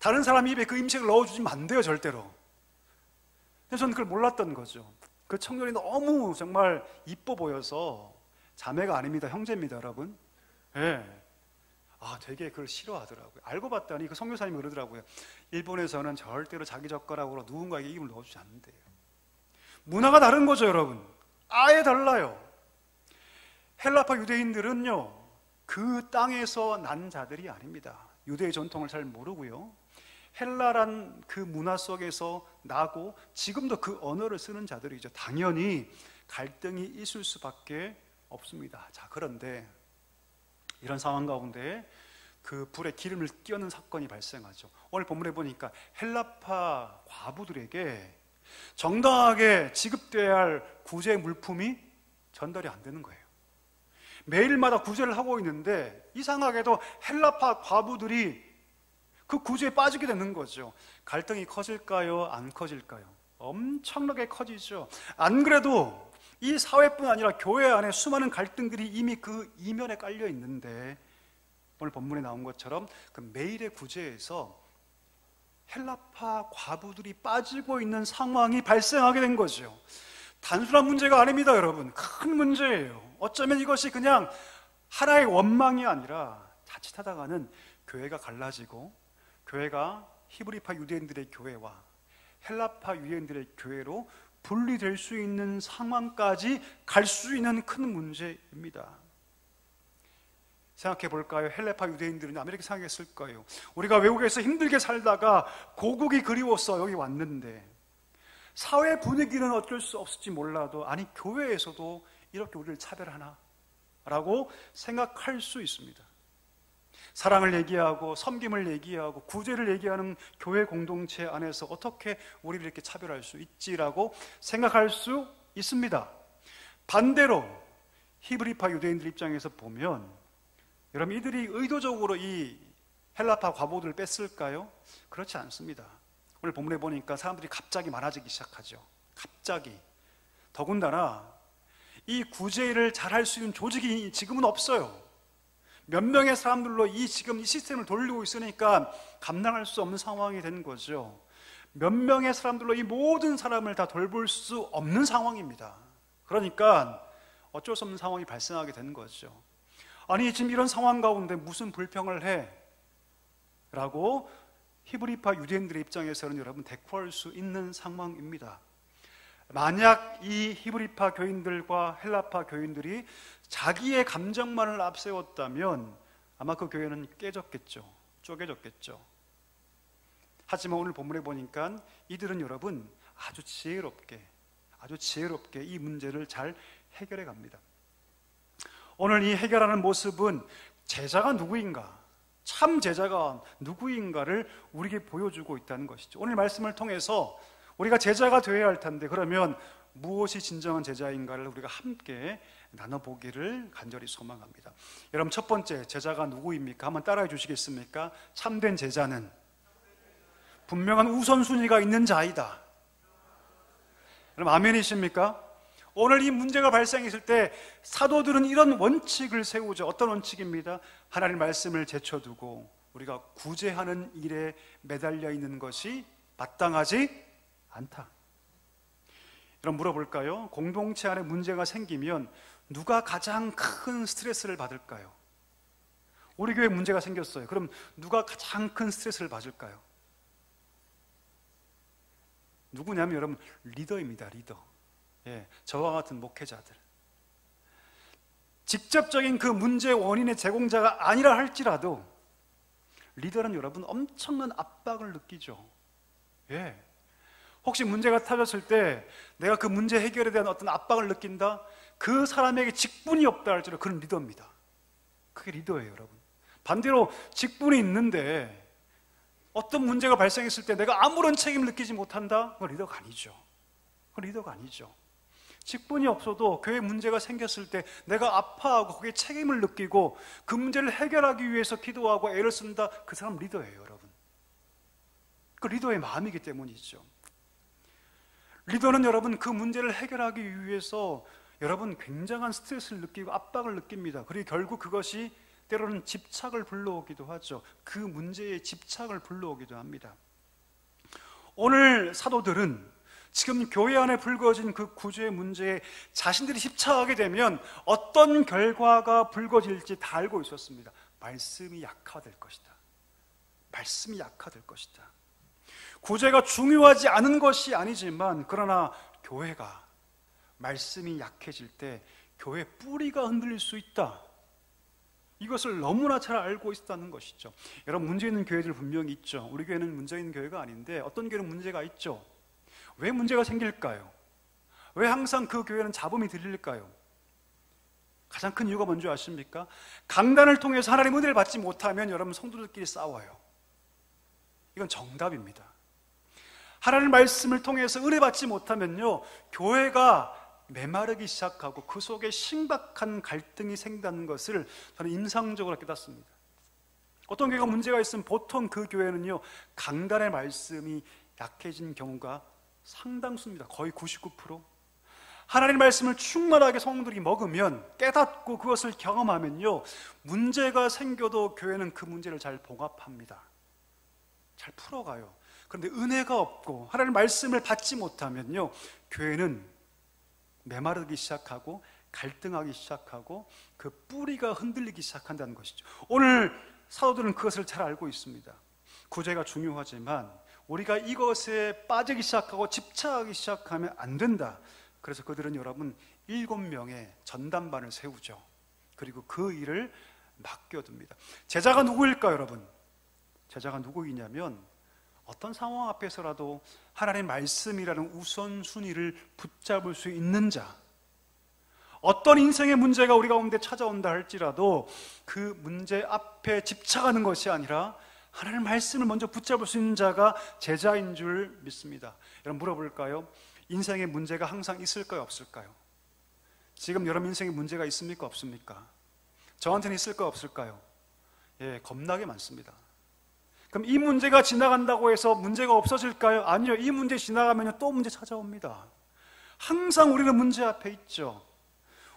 다른 사람 입에 그 음식을 넣어주시면 안 돼요, 절대로. 그래서 저는 그걸 몰랐던 거죠. 그 청년이 너무 정말 이뻐 보여서, 자매가 아닙니다, 형제입니다, 여러분. 예. 되게 그걸 싫어하더라고요. 알고 봤더니 그 선교사님이 그러더라고요. 일본에서는 절대로 자기 젓가락으로 누군가에게 입을 넣어주지 않는데요. 문화가 다른 거죠, 여러분. 아예 달라요. 헬라파 유대인들은요, 그 땅에서 난 자들이 아닙니다. 유대의 전통을 잘 모르고요, 헬라란 그 문화 속에서 나고 지금도 그 언어를 쓰는 자들이죠. 당연히 갈등이 있을 수밖에 없습니다. 자, 그런데 이런 상황 가운데 그 불에 기름을 끼얹는 사건이 발생하죠. 오늘 본문에 보니까 헬라파 과부들에게 정당하게 지급돼야 할 구제 물품이 전달이 안 되는 거예요. 매일마다 구제를 하고 있는데 이상하게도 헬라파 과부들이 그 구제에 빠지게 되는 거죠. 갈등이 커질까요? 안 커질까요? 엄청나게 커지죠. 안 그래도 이 사회뿐 아니라 교회 안에 수많은 갈등들이 이미 그 이면에 깔려 있는데, 오늘 본문에 나온 것처럼 그 매일의 구제에서 헬라파 과부들이 빠지고 있는 상황이 발생하게 된 거죠. 단순한 문제가 아닙니다, 여러분. 큰 문제예요. 어쩌면 이것이 그냥 하나의 원망이 아니라 자칫하다가는 교회가 갈라지고, 교회가 히브리파 유대인들의 교회와 헬라파 유대인들의 교회로 분리될 수 있는 상황까지 갈 수 있는 큰 문제입니다. 생각해 볼까요? 헬라파 유대인들은 아마 이렇게 생각했을 거예요. 우리가 외국에서 힘들게 살다가 고국이 그리워서 여기 왔는데, 사회 분위기는 어쩔 수 없을지 몰라도, 아니 교회에서도 이렇게 우리를 차별하나? 라고 생각할 수 있습니다. 사랑을 얘기하고 섬김을 얘기하고 구제를 얘기하는 교회 공동체 안에서 어떻게 우리를 이렇게 차별할 수 있지라고 생각할 수 있습니다. 반대로 히브리파 유대인들 입장에서 보면, 여러분, 이들이 의도적으로 이 헬라파 과부들을 뺐을까요? 그렇지 않습니다. 오늘 본문에 보니까 사람들이 갑자기 많아지기 시작하죠. 갑자기. 더군다나 이 구제를 잘할 수 있는 조직이 지금은 없어요. 몇 명의 사람들로 지금 이 시스템을 돌리고 있으니까 감당할 수 없는 상황이 된 거죠. 몇 명의 사람들로 이 모든 사람을 다 돌볼 수 없는 상황입니다. 그러니까 어쩔 수 없는 상황이 발생하게 된 거죠. 아니 지금 이런 상황 가운데 무슨 불평을 해? 라고 히브리파 유대인들의 입장에서는 여러분 대꾸할 수 있는 상황입니다. 만약 이 히브리파 교인들과 헬라파 교인들이 자기의 감정만을 앞세웠다면 아마 그 교회는 깨졌겠죠. 쪼개졌겠죠. 하지만 오늘 본문에 보니까 이들은 여러분 아주 지혜롭게 이 문제를 잘 해결해 갑니다. 오늘 이 해결하는 모습은 제자가 누구인가, 참 제자가 누구인가를 우리에게 보여주고 있다는 것이죠. 오늘 말씀을 통해서 우리가 제자가 되어야 할 텐데, 그러면 무엇이 진정한 제자인가를 우리가 함께 나눠보기를 간절히 소망합니다. 여러분, 첫 번째 제자가 누구입니까? 한번 따라해 주시겠습니까? 참된 제자는 분명한 우선순위가 있는 자이다. 여러분, 아멘이십니까? 오늘 이 문제가 발생했을 때 사도들은 이런 원칙을 세우죠. 어떤 원칙입니다? 하나님 말씀을 제쳐두고 우리가 구제하는 일에 매달려 있는 것이 마땅하지 않다. 여러분, 물어볼까요? 공동체 안에 문제가 생기면 누가 가장 큰 스트레스를 받을까요? 우리 교회에 문제가 생겼어요. 그럼 누가 가장 큰 스트레스를 받을까요? 누구냐면 여러분 리더입니다. 리더. 저와 같은 목회자들. 직접적인 그 문제의 원인의 제공자가 아니라 할지라도 리더는 여러분 엄청난 압박을 느끼죠. 혹시 문제가 터졌을 때 내가 그 문제 해결에 대한 어떤 압박을 느낀다? 그 사람에게 직분이 없다 할지라도 그는 리더입니다. 그게 리더예요, 여러분. 반대로 직분이 있는데 어떤 문제가 발생했을 때 내가 아무런 책임을 느끼지 못한다? 그건 리더가 아니죠. 그건 리더가 아니죠. 직분이 없어도 교회 문제가 생겼을 때 내가 아파하고 거기에 책임을 느끼고 그 문제를 해결하기 위해서 기도하고 애를 쓴다? 그 사람 리더예요, 여러분. 그 리더의 마음이기 때문이죠. 리더는 여러분 그 문제를 해결하기 위해서 여러분 굉장한 스트레스를 느끼고 압박을 느낍니다. 그리고 결국 그것이 때로는 집착을 불러오기도 하죠. 그 문제에 집착을 불러오기도 합니다. 오늘 사도들은 지금 교회 안에 불거진 그 구제의 문제에 자신들이 집착하게 되면 어떤 결과가 불거질지 다 알고 있었습니다. 말씀이 약화될 것이다. 말씀이 약화될 것이다. 구제가 중요하지 않은 것이 아니지만, 그러나 교회가 말씀이 약해질 때 교회 뿌리가 흔들릴 수 있다. 이것을 너무나 잘 알고 있었다는 것이죠. 여러분, 문제 있는 교회들 분명히 있죠. 우리 교회는 문제 있는 교회가 아닌데 어떤 교회는 문제가 있죠. 왜 문제가 생길까요? 왜 항상 그 교회는 잡음이 들릴까요? 가장 큰 이유가 뭔지 아십니까? 강단을 통해서 하나님의 은혜를 받지 못하면 여러분 성도들끼리 싸워요. 이건 정답입니다. 하나님의 말씀을 통해서 은혜 받지 못하면요, 교회가 메마르기 시작하고 그 속에 심각한 갈등이 생긴다는 것을 저는 임상적으로 깨닫습니다. 어떤 교회가 문제가 있으면 보통 그 교회는요, 강단의 말씀이 약해진 경우가 상당수입니다. 거의 99%. 하나님의 말씀을 충만하게 성도들이 먹으면, 깨닫고 그것을 경험하면요, 문제가 생겨도 교회는 그 문제를 잘 봉합합니다. 잘 풀어가요. 그런데 은혜가 없고 하나님의 말씀을 받지 못하면요, 교회는 메마르기 시작하고 갈등하기 시작하고 그 뿌리가 흔들리기 시작한다는 것이죠. 오늘 사도들은 그것을 잘 알고 있습니다. 구제가 중요하지만 우리가 이것에 빠지기 시작하고 집착하기 시작하면 안 된다. 그래서 그들은 여러분 7명의 전담반을 세우죠. 그리고 그 일을 맡겨둡니다. 제자가 누구일까요, 여러분? 제자가 누구이냐면 어떤 상황 앞에서라도 하나님의 말씀이라는 우선순위를 붙잡을 수 있는 자, 어떤 인생의 문제가 우리 가운데 찾아온다 할지라도 그 문제 앞에 집착하는 것이 아니라 하나님의 말씀을 먼저 붙잡을 수 있는 자가 제자인 줄 믿습니다. 여러분 물어볼까요? 인생의 문제가 항상 있을까요, 없을까요? 지금 여러분 인생에 문제가 있습니까, 없습니까? 저한테는 있을까요, 없을까요? 예, 겁나게 많습니다. 그럼 이 문제가 지나간다고 해서 문제가 없어질까요? 아니요. 이 문제 지나가면 또 문제 찾아옵니다. 항상 우리는 문제 앞에 있죠.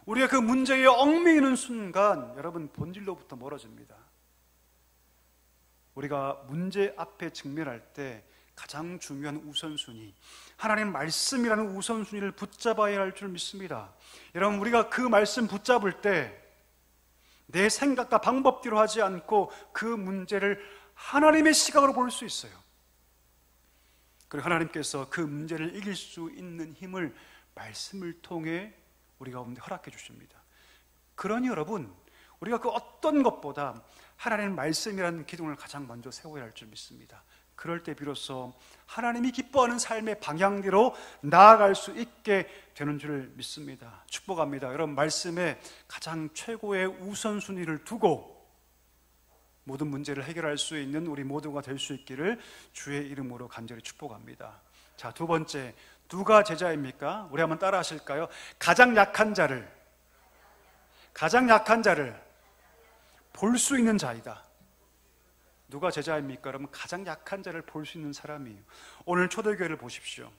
우리가 그 문제에 얽매이는 순간 여러분 본질로부터 멀어집니다. 우리가 문제 앞에 직면할 때 가장 중요한 우선순위, 하나님의 말씀이라는 우선순위를 붙잡아야 할 줄 믿습니다. 여러분 우리가 그 말씀 붙잡을 때 내 생각과 방법대로 하지 않고 그 문제를 하나님의 시각으로 볼 수 있어요. 그리고 하나님께서 그 문제를 이길 수 있는 힘을 말씀을 통해 우리 가운데 허락해 주십니다. 그러니 여러분 우리가 그 어떤 것보다 하나님의 말씀이라는 기둥을 가장 먼저 세워야 할 줄 믿습니다. 그럴 때 비로소 하나님이 기뻐하는 삶의 방향대로 나아갈 수 있게 되는 줄 믿습니다. 축복합니다. 여러분 말씀에 가장 최고의 우선순위를 두고 모든 문제를 해결할 수 있는 우리 모두가 될 수 있기를 주의 이름으로 간절히 축복합니다. 자, 두 번째, 누가 제자입니까? 우리 한번 따라 하실까요? 가장 약한 자를 볼 수 있는 자이다. 누가 제자입니까? 여러분 가장 약한 자를 볼 수 있는 사람이에요. 오늘 초대교회를 보십시오.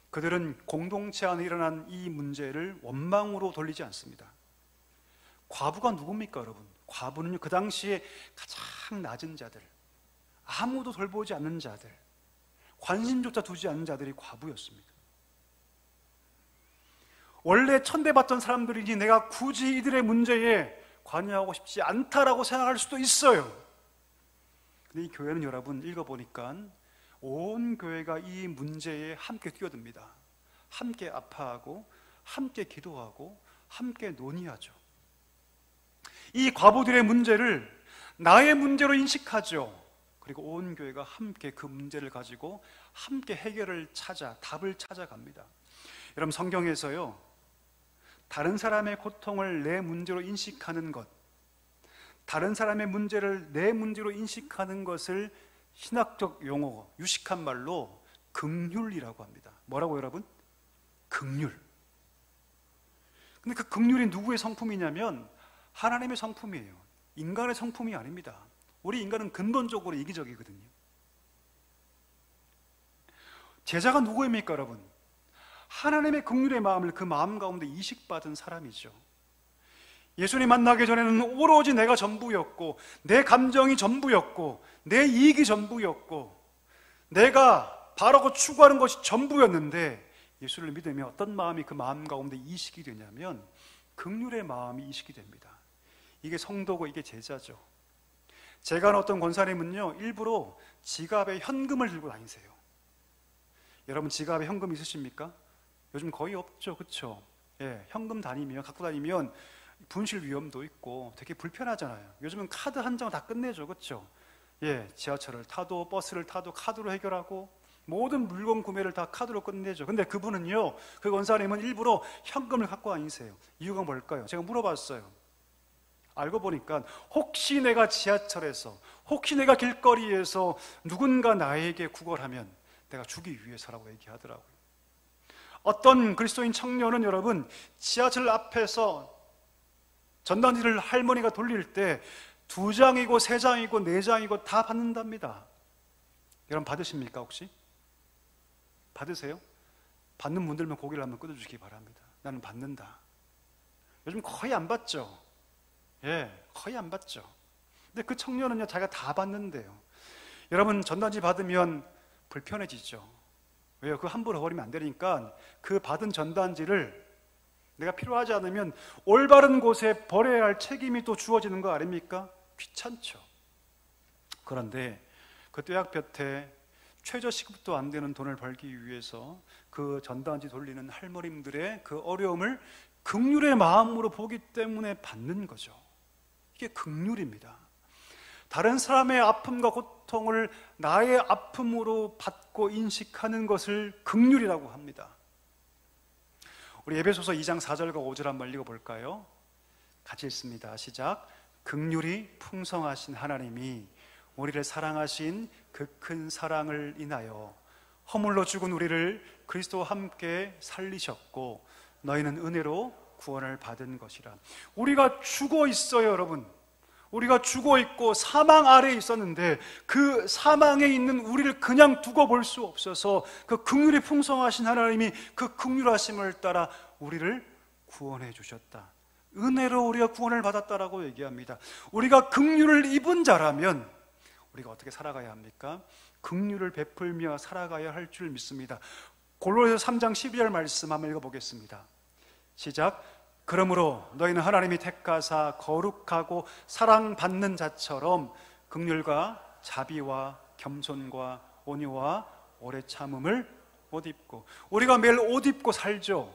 그들은 공동체 안에 일어난 이 문제를 원망으로 돌리지 않습니다. 과부가 누굽니까, 여러분? 과부는요, 그 당시에 가장 낮은 자들, 아무도 돌보지 않는 자들, 관심조차 두지 않는 자들이 과부였습니다. 원래 천대받던 사람들이니 내가 굳이 이들의 문제에 관여하고 싶지 않다라고 생각할 수도 있어요. 근데 이 교회는 여러분 읽어보니까 온 교회가 이 문제에 함께 뛰어듭니다. 함께 아파하고 함께 기도하고 함께 논의하죠. 이 과부들의 문제를 나의 문제로 인식하죠. 그리고 온 교회가 함께 그 문제를 가지고 함께 해결을 찾아 답을 찾아갑니다. 여러분 성경에서요, 다른 사람의 고통을 내 문제로 인식하는 것, 다른 사람의 문제를 내 문제로 인식하는 것을 신학적 용어, 유식한 말로 긍휼이라고 합니다. 뭐라고 여러분? 긍휼. 근데 그 긍휼이 누구의 성품이냐면 하나님의 성품이에요. 인간의 성품이 아닙니다. 우리 인간은 근본적으로 이기적이거든요. 제자가 누구입니까, 여러분? 하나님의 긍휼의 마음을 그 마음 가운데 이식받은 사람이죠. 예수님 만나기 전에는 오로지 내가 전부였고, 내 감정이 전부였고, 내 이익이 전부였고, 내가 바라고 추구하는 것이 전부였는데, 예수를 믿으면 어떤 마음이 그 마음 가운데 이식이 되냐면 긍휼의 마음이 이식이 됩니다. 이게 성도고 이게 제자죠. 제가 아는 어떤 권사님은요, 일부러 지갑에 현금을 들고 다니세요. 여러분 지갑에 현금 있으십니까? 요즘 거의 없죠, 그렇죠? 예, 현금 갖고 다니면 분실 위험도 있고 되게 불편하잖아요. 요즘은 카드 한 장 다 끝내죠, 그렇죠? 예, 지하철을 타도 버스를 타도 카드로 해결하고 모든 물건 구매를 다 카드로 끝내죠. 근데 그분은요, 그 권사님은 일부러 현금을 갖고 다니세요. 이유가 뭘까요? 제가 물어봤어요. 알고 보니까 혹시 내가 지하철에서, 혹시 내가 길거리에서 누군가 나에게 구걸하면 내가 주기 위해서라고 얘기하더라고요. 어떤 그리스도인 청년은 여러분 지하철 앞에서 전단지를 할머니가 돌릴 때 2장이고 3장이고 4장이고 다 받는답니다. 여러분 받으십니까 혹시? 받으세요? 받는 분들만 고개를 한번 끄덕주시기 바랍니다. 나는 받는다. 요즘 거의 안 받죠? 예, 거의 안 받죠. 근데 그 청년은요, 자기가 다 받는데요. 여러분 전단지 받으면 불편해지죠. 왜요? 그거 함부로 버리면 안 되니까 그 받은 전단지를 내가 필요하지 않으면 올바른 곳에 버려야 할 책임이 또 주어지는 거 아닙니까? 귀찮죠. 그런데 그 뙤약볕에 최저시급도 안 되는 돈을 벌기 위해서 그 전단지 돌리는 할머님들의 그 어려움을 긍휼의 마음으로 보기 때문에 받는 거죠. 이게 긍휼입니다. 다른 사람의 아픔과 고통을 나의 아픔으로 받고 인식하는 것을 긍휼이라고 합니다. 우리 에베소서 2장 4절과 5절 한번 읽어볼까요? 같이 읽습니다. 시작. 긍휼이 풍성하신 하나님이 우리를 사랑하신 그 큰 사랑을 인하여 허물로 죽은 우리를 그리스도와 함께 살리셨고 너희는 은혜로 구원을 받은 것이라. 우리가 죽어 있어요, 여러분. 우리가 죽어 있고 사망 아래에 있었는데 그 사망에 있는 우리를 그냥 두고 볼 수 없어서 그 긍휼이 풍성하신 하나님이 그 긍휼하심을 따라 우리를 구원해 주셨다. 은혜로 우리가 구원을 받았다라고 얘기합니다. 우리가 긍휼을 입은 자라면 우리가 어떻게 살아가야 합니까? 긍휼을 베풀며 살아가야 할 줄 믿습니다. 골로새서 3장 12절 말씀 한번 읽어보겠습니다. 시작. 그러므로 너희는 하나님이 택하사 거룩하고 사랑받는 자처럼 긍휼과 자비와 겸손과 온유와 오래 참음을 옷 입고. 우리가 매일 옷 입고 살죠.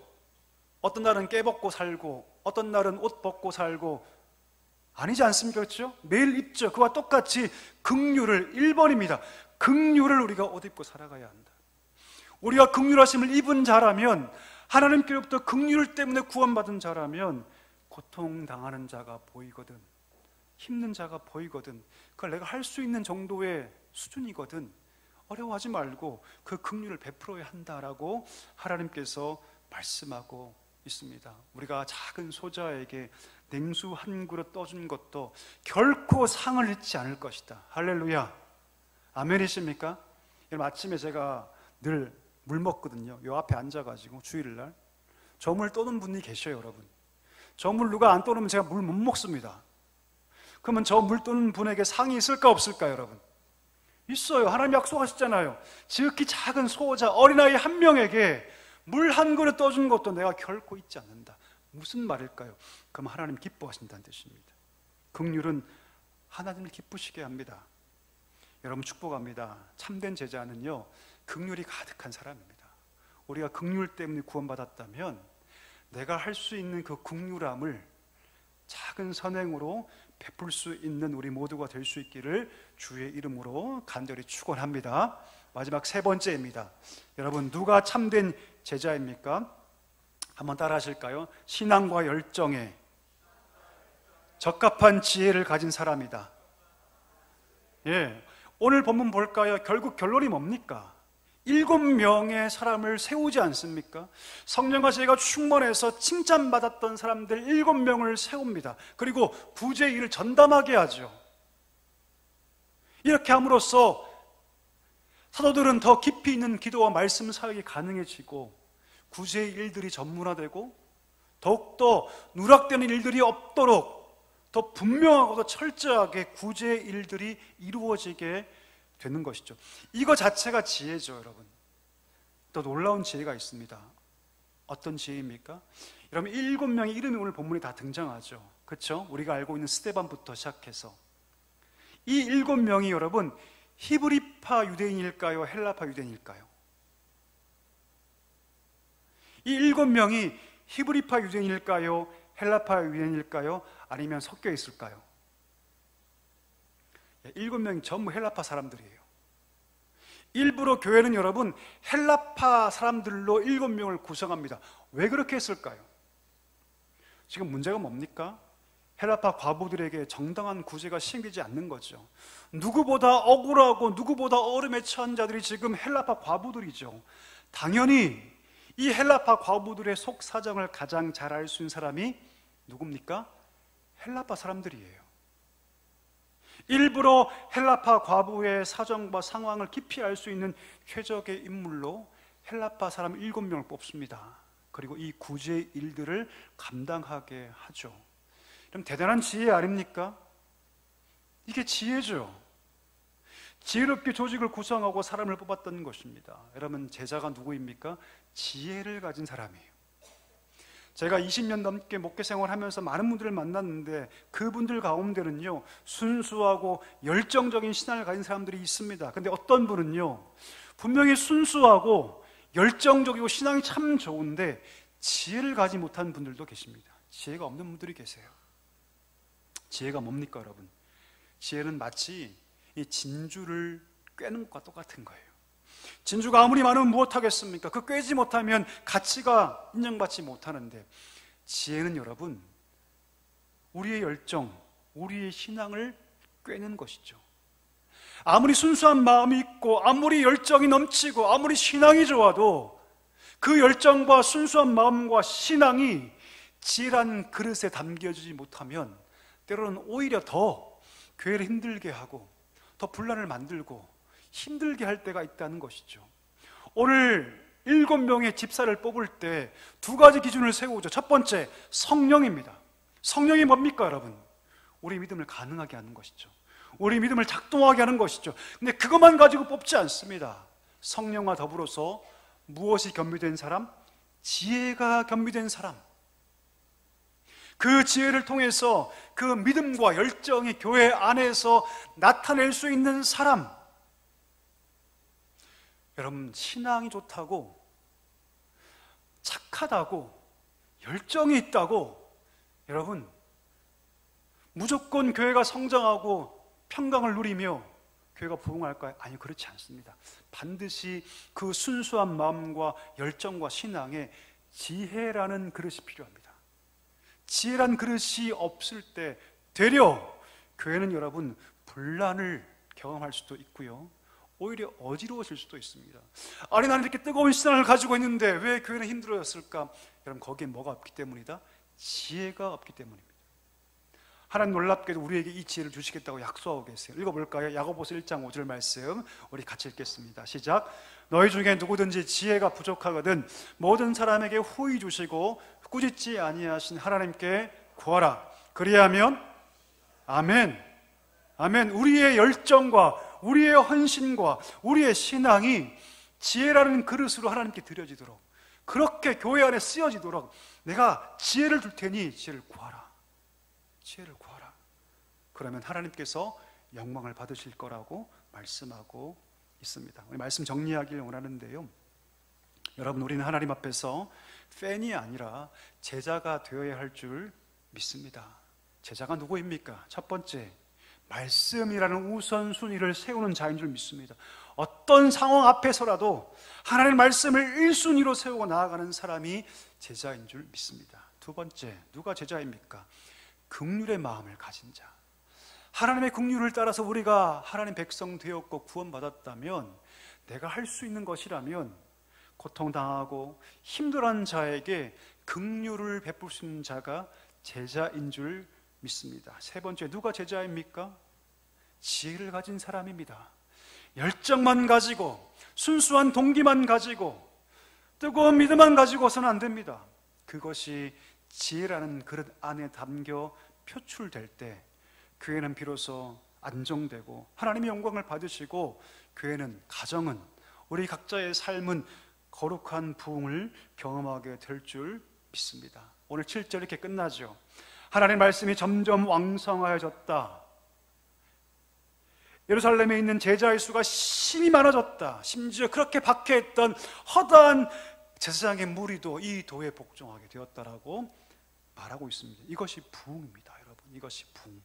어떤 날은 깨벗고 살고 어떤 날은 옷 벗고 살고 아니지 않습니까? 그렇죠? 매일 입죠. 그와 똑같이 긍휼을 1번입니다. 긍휼을 우리가 옷 입고 살아가야 한다. 우리가 긍휼하심을 입은 자라면, 하나님께로부터 긍휼 때문에 구원받은 자라면 고통당하는 자가 보이거든, 힘든 자가 보이거든, 그걸 내가 할 수 있는 정도의 수준이거든, 어려워하지 말고 그 긍휼을 베풀어야 한다라고 하나님께서 말씀하고 있습니다. 우리가 작은 소자에게 냉수 한 그릇 떠준 것도 결코 상을 잊지 않을 것이다. 할렐루야. 아멘이십니까? 여러분, 아침에 제가 늘 물 먹거든요. 요 앞에 앉아가지고 주일날 저 물 떠는 분이 계셔요. 여러분, 저 물 누가 안 떠놓으면 제가 물 못 먹습니다. 그러면 저 물 떠는 분에게 상이 있을까 없을까요? 여러분, 있어요. 하나님 약속하셨잖아요. 지극히 작은 소자 어린아이 한 명에게 물 한 그릇 떠준 것도 내가 결코 잊지 않는다. 무슨 말일까요? 그럼 하나님 기뻐하신다는 뜻입니다. 긍휼은 하나님을 기쁘시게 합니다. 여러분, 축복합니다. 참된 제자는요, 긍휼이 가득한 사람입니다. 우리가 긍휼 때문에 구원받았다면 내가 할 수 있는 그 긍휼함을 작은 선행으로 베풀 수 있는 우리 모두가 될 수 있기를 주의 이름으로 간절히 축원합니다. 마지막 세 번째입니다. 여러분, 누가 참된 제자입니까? 한번 따라 하실까요? 신앙과 열정에 적합한 지혜를 가진 사람이다. 예, 오늘 본문 볼까요? 결국 결론이 뭡니까? 7명의 사람을 세우지 않습니까? 성령과 지혜가 충만해서 칭찬받았던 사람들 7명을 세웁니다. 그리고 구제의 일을 전담하게 하죠. 이렇게 함으로써 사도들은 더 깊이 있는 기도와 말씀 사역이 가능해지고 구제의 일들이 전문화되고 더욱더 누락되는 일들이 없도록 더 분명하고 더 철저하게 구제의 일들이 이루어지게 되는 것이죠. 이거 자체가 지혜죠. 여러분, 또 놀라운 지혜가 있습니다. 어떤 지혜입니까? 여러분, 7명의 이름이 오늘 본문에 다 등장하죠. 그렇죠? 우리가 알고 있는 스데반부터 시작해서 이 7명이 여러분 히브리파 유대인일까요? 헬라파 유대인일까요? 이 7명이 히브리파 유대인일까요? 헬라파 유대인일까요? 아니면 섞여 있을까요? 7명이 전부 헬라파 사람들이에요. 일부러 교회는 여러분 헬라파 사람들로 7명을 구성합니다. 왜 그렇게 했을까요? 지금 문제가 뭡니까? 헬라파 과부들에게 정당한 구제가 시행되지 않는 거죠. 누구보다 억울하고 누구보다 어려움에 처한 자들이 지금 헬라파 과부들이죠. 당연히 이 헬라파 과부들의 속 사정을 가장 잘 알 수 있는 사람이 누굽니까? 헬라파 사람들이에요. 일부러 헬라파 과부의 사정과 상황을 깊이 알 수 있는 최적의 인물로 헬라파 사람 7명을 뽑습니다. 그리고 이 구제의 일들을 감당하게 하죠. 그럼 대단한 지혜 아닙니까? 이게 지혜죠. 지혜롭게 조직을 구성하고 사람을 뽑았던 것입니다. 여러분, 제자가 누구입니까? 지혜를 가진 사람이에요. 제가 20년 넘게 목회 생활하면서 많은 분들을 만났는데 그분들 가운데는요, 순수하고 열정적인 신앙을 가진 사람들이 있습니다. 근데 어떤 분은요, 분명히 순수하고 열정적이고 신앙이 참 좋은데 지혜를 가지 못한 분들도 계십니다. 지혜가 없는 분들이 계세요. 지혜가 뭡니까, 여러분? 지혜는 마치 이 진주를 꿰는 것과 똑같은 거예요. 진주가 아무리 많으면 무엇하겠습니까? 그 꿰지 못하면 가치가 인정받지 못하는데, 지혜는 여러분, 우리의 열정, 우리의 신앙을 꿰는 것이죠. 아무리 순수한 마음이 있고 아무리 열정이 넘치고 아무리 신앙이 좋아도 그 열정과 순수한 마음과 신앙이 지혜란 그릇에 담겨지지 못하면 때로는 오히려 더 교회를 힘들게 하고 더 분란을 만들고 힘들게 할 때가 있다는 것이죠. 오늘 7명의 집사를 뽑을 때 2가지 기준을 세우죠. 첫 번째, 성령입니다. 성령이 뭡니까, 여러분? 우리 믿음을 가능하게 하는 것이죠. 우리 믿음을 작동하게 하는 것이죠. 근데 그것만 가지고 뽑지 않습니다. 성령과 더불어서 무엇이 겸비된 사람? 지혜가 겸비된 사람. 그 지혜를 통해서 그 믿음과 열정이 교회 안에서 나타낼 수 있는 사람. 여러분, 신앙이 좋다고, 착하다고, 열정이 있다고 여러분 무조건 교회가 성장하고 평강을 누리며 교회가 부흥할까요? 아니요, 그렇지 않습니다. 반드시 그 순수한 마음과 열정과 신앙에 지혜라는 그릇이 필요합니다. 지혜란 그릇이 없을 때 되려 교회는 여러분 분란을 경험할 수도 있고요, 오히려 어지러워질 수도 있습니다. 아니, 나는 이렇게 뜨거운 신앙을 가지고 있는데 왜 교회는 힘들어졌을까? 여러분, 거기에 뭐가 없기 때문이다? 지혜가 없기 때문입니다. 하나님 놀랍게도 우리에게 이 지혜를 주시겠다고 약속하고 계세요. 읽어볼까요? 야고보서 1장 5절 말씀 우리 같이 읽겠습니다. 시작. 너희 중에 누구든지 지혜가 부족하거든 모든 사람에게 후히 주시고 꾸짖지 아니하신 하나님께 구하라. 그리하면 아멘, 아멘. 우리의 열정과 우리의 헌신과 우리의 신앙이 지혜라는 그릇으로 하나님께 드려지도록, 그렇게 교회 안에 쓰여지도록 내가 지혜를 줄 테니 지혜를 구하라. 지혜를 구하라. 그러면 하나님께서 영광을 받으실 거라고 말씀하고 있습니다. 우리 말씀 정리하기를 원하는데요, 여러분, 우리는 하나님 앞에서 팬이 아니라 제자가 되어야 할 줄 믿습니다. 제자가 누구입니까? 첫 번째, 말씀이라는 우선순위를 세우는 자인 줄 믿습니다. 어떤 상황 앞에서라도 하나님의 말씀을 1순위로 세우고 나아가는 사람이 제자인 줄 믿습니다. 두 번째, 누가 제자입니까? 긍휼의 마음을 가진 자. 하나님의 긍휼을 따라서 우리가 하나님 백성 되었고 구원받았다면, 내가 할 수 있는 것이라면 고통당하고 힘들어하는 자에게 긍휼을 베풀 수 있는 자가 제자인 줄 믿습니다. 세 번째, 누가 제자입니까? 지혜를 가진 사람입니다. 열정만 가지고, 순수한 동기만 가지고, 뜨거운 믿음만 가지고서는 안 됩니다. 그것이 지혜라는 그릇 안에 담겨 표출될 때 교회는 비로소 안정되고 하나님의 영광을 받으시고, 교회는, 가정은, 우리 각자의 삶은 거룩한 부흥을 경험하게 될 줄 믿습니다. 오늘 7절 이렇게 끝나죠. 하나님의 말씀이 점점 왕성하여졌다. 예루살렘에 있는 제자의 수가 심히 많아졌다. 심지어 그렇게 박해했던 허다한 제사장의 무리도 이 도에 복종하게 되었다라고 말하고 있습니다. 이것이 부흥입니다, 여러분. 이것이 부흥.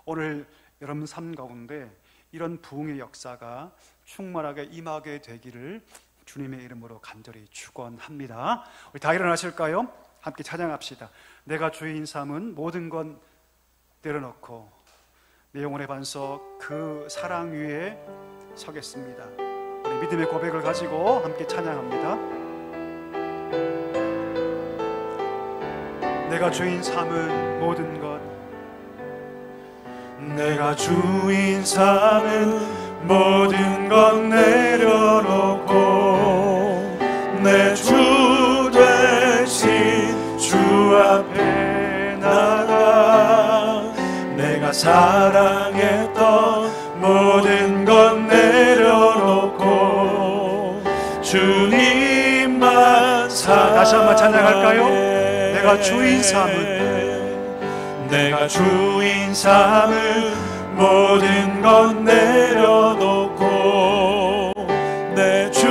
오늘 여러분 삶 가운데 이런 부흥의 역사가 충만하게 임하게 되기를 주님의 이름으로 간절히 축원합니다. 우리 다 일어나실까요? 함께 찬양합시다. 내가 주인 삼은 모든 것 내려놓고 내 영혼의 반석 그 사랑 위에 서겠습니다. 우리 믿음의 고백을 가지고 함께 찬양합니다. 내가 주인 삼은 모든 것 내가 주인 삼은 모든 것 내려놓고 내 주 되신 주 앞에 나가 내가 사랑했던 모든 것 내려놓고 주님만 사랑해. 다시 한번 찬양할까요? 내가 주인 삼은 내가 주인 삼은 모든 것 내려놓고 내 주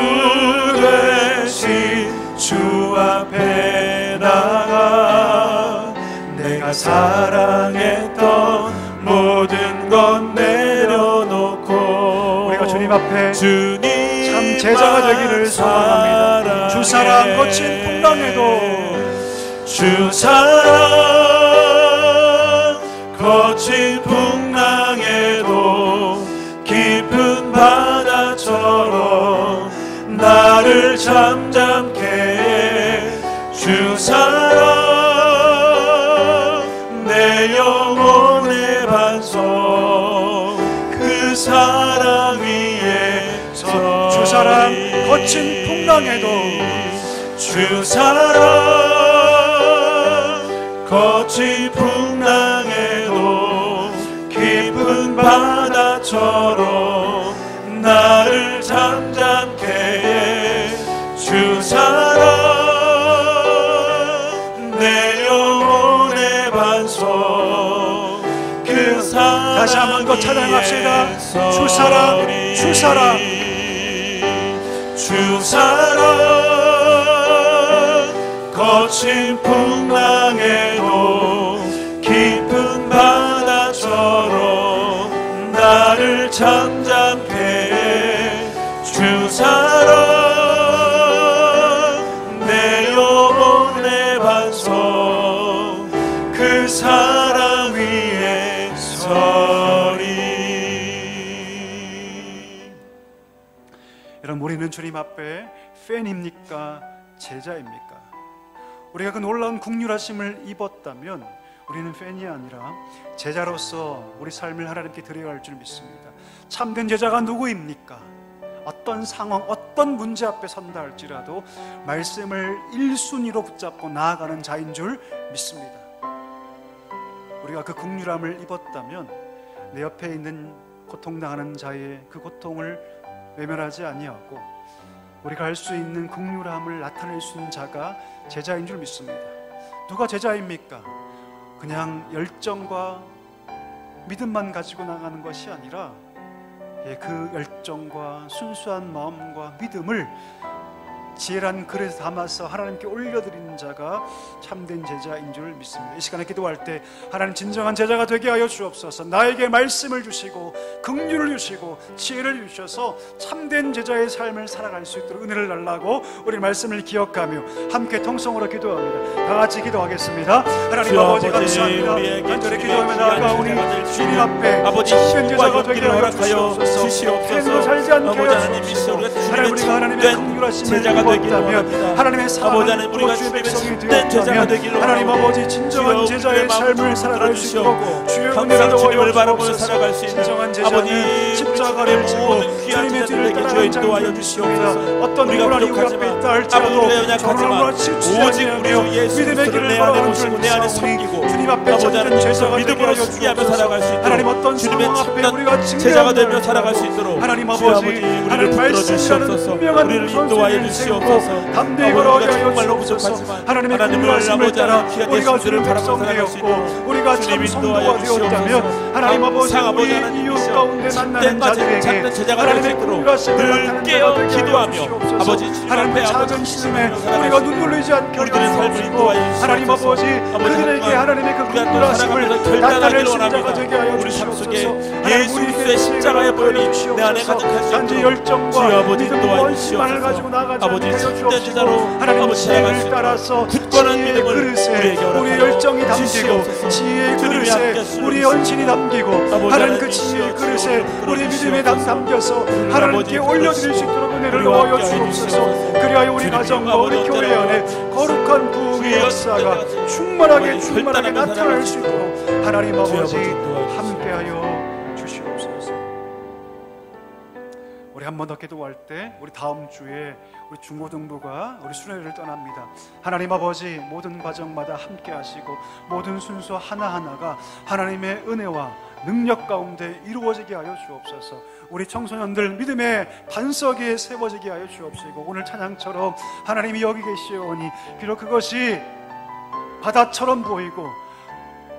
되신 주 앞에 나가 내가 사랑했던 모든 것 내려놓고 우리가 주님 앞에 참 제자가 되기를 소원합니다. 주 사랑 거친 풍랑에도 주 사랑 거친 풍랑에도 깊은 바다처럼 나를 잠잠케 해 주 사랑 내 영혼의 반석 그 사랑 위에서 주 사랑 거친 풍랑에도 주 사랑 거친 풍랑에도 깊은 바다처럼 나를 잠잠케 해 주 사랑 내 영혼의 반석 그 사랑 다시 한번 더 찬양합시다. 주 사랑 주 사랑 주 사랑 거친 풍랑에도 깊은 바다처럼 나를 잠잠케 해 주 사랑 내 영혼의 반석 그 사랑 위에 서리. 여러분 우리는 주님 앞에 팬입니까? 제자입니까? 우리가 그 놀라운 국률하심을 입었다면 우리는 팬이 아니라 제자로서 우리 삶을 하나님께 드려갈 줄 믿습니다. 참된 제자가 누구입니까? 어떤 상황, 어떤 문제 앞에 선다 할지라도 말씀을 1순위로 붙잡고 나아가는 자인 줄 믿습니다. 우리가 그 국률함을 입었다면 내 옆에 있는 고통당하는 자의 그 고통을 외면하지 아니하고 우리가 할 수 있는 국률함을 나타낼 수 있는 자가 제자인 줄 믿습니다. 누가 제자입니까? 그냥 열정과 믿음만 가지고 나가는 것이 아니라 그 열정과 순수한 마음과 믿음을 지혜란 그릇에 담아서 하나님께 올려드리는 자가 참된 제자인 줄 믿습니다. 이 시간에 기도할 때 하나님 진정한 제자가 되게 하여 주옵소서. 나에게 말씀을 주시고 긍휼을 주시고 지혜를 주셔서 참된 제자의 삶을 살아갈 수 있도록 은혜를 달라고 우리 말씀을 기억하며 함께 통성으로 기도합니다. 다 같이 기도하겠습니다. 하나님 아버지 감사합니다. 간절히 기도하며 나아가오니 주님 앞에 참된 제자가 되게 하여 주시옵소서. 팬으로 살지 않게 하여 주옵소서. 하나님 우리가 하나님의 긍휼하심을 입었다면 하나님의 사랑을 입고 주의 백성이 되었다면 하나님 아버지 진정한 제자의 삶을 살아갈 수 있고 주의 은혜를 더하여 주옵소서. 진정한 제자는 십자가를 지고 주님의 뒤를 따르는 자를 주시옵소서. 어떤 고난이 우리 앞에 있다 할지라도 저로로 치우치지 아니하며 믿음의 길을 걸어가는 줄 믿사오니 주님 앞에 참된 제자가 되게 하여 주옵소서. 하나님 어떤 상황 앞에 우리가 제자가 되며 증거하는 살아갈 수 있도록 하나님 아버지 하나님 말씀이라는 분명한 선수를 세우고 담대히 걸어가게 하여 주옵소서. 하나님의 말씀을 따라 우리가 주를 백성 되었고 우리가 참 성도가 되었다면 하나님 아버지 우리 이웃 가운데 만나는 자들에게 하나님의 말씀을 깨어 기도하며 아버지 하나님의 작은 시름에 우리가 눈 돌리지 않게 하옵소서. 하나님 아버지 그들에게 하나님의 그 말씀을 나타낼 수 있는 자가 되게 하여 주시옵소서. 예수의 십자가의 보혈이 내 안에 가득할 수 단지 있도록 열정과 믿음과 원심만을 가지고 나가지 않게 하여 주옵소서. 하나님 지혜를 따라서 지혜의 그릇에 우리 열정이 담기고 지혜의 그릇에 우리 헌신이 담기고 하나님 그 지혜의 그릇에 우리 믿음에 담겨서 하나님께 올려드릴 수 있도록 은혜를 넣어 주옵소서. 그리하여 우리 가정과 우리 교회 안에 거룩한 부흥의 역사가 충만하게 나타날 수 있도록 하나님 아버지 함께하여 우리 한 번 더 기도할 때 우리 다음 주에 우리 중고등부가 우리 수련회를 떠납니다. 하나님 아버지, 모든 과정마다 함께 하시고 모든 순서 하나하나가 하나님의 은혜와 능력 가운데 이루어지게 하여 주옵소서. 우리 청소년들 믿음의 반석에 세워지게 하여 주옵시고, 오늘 찬양처럼 하나님이 여기 계시오니 비록 그것이 바다처럼 보이고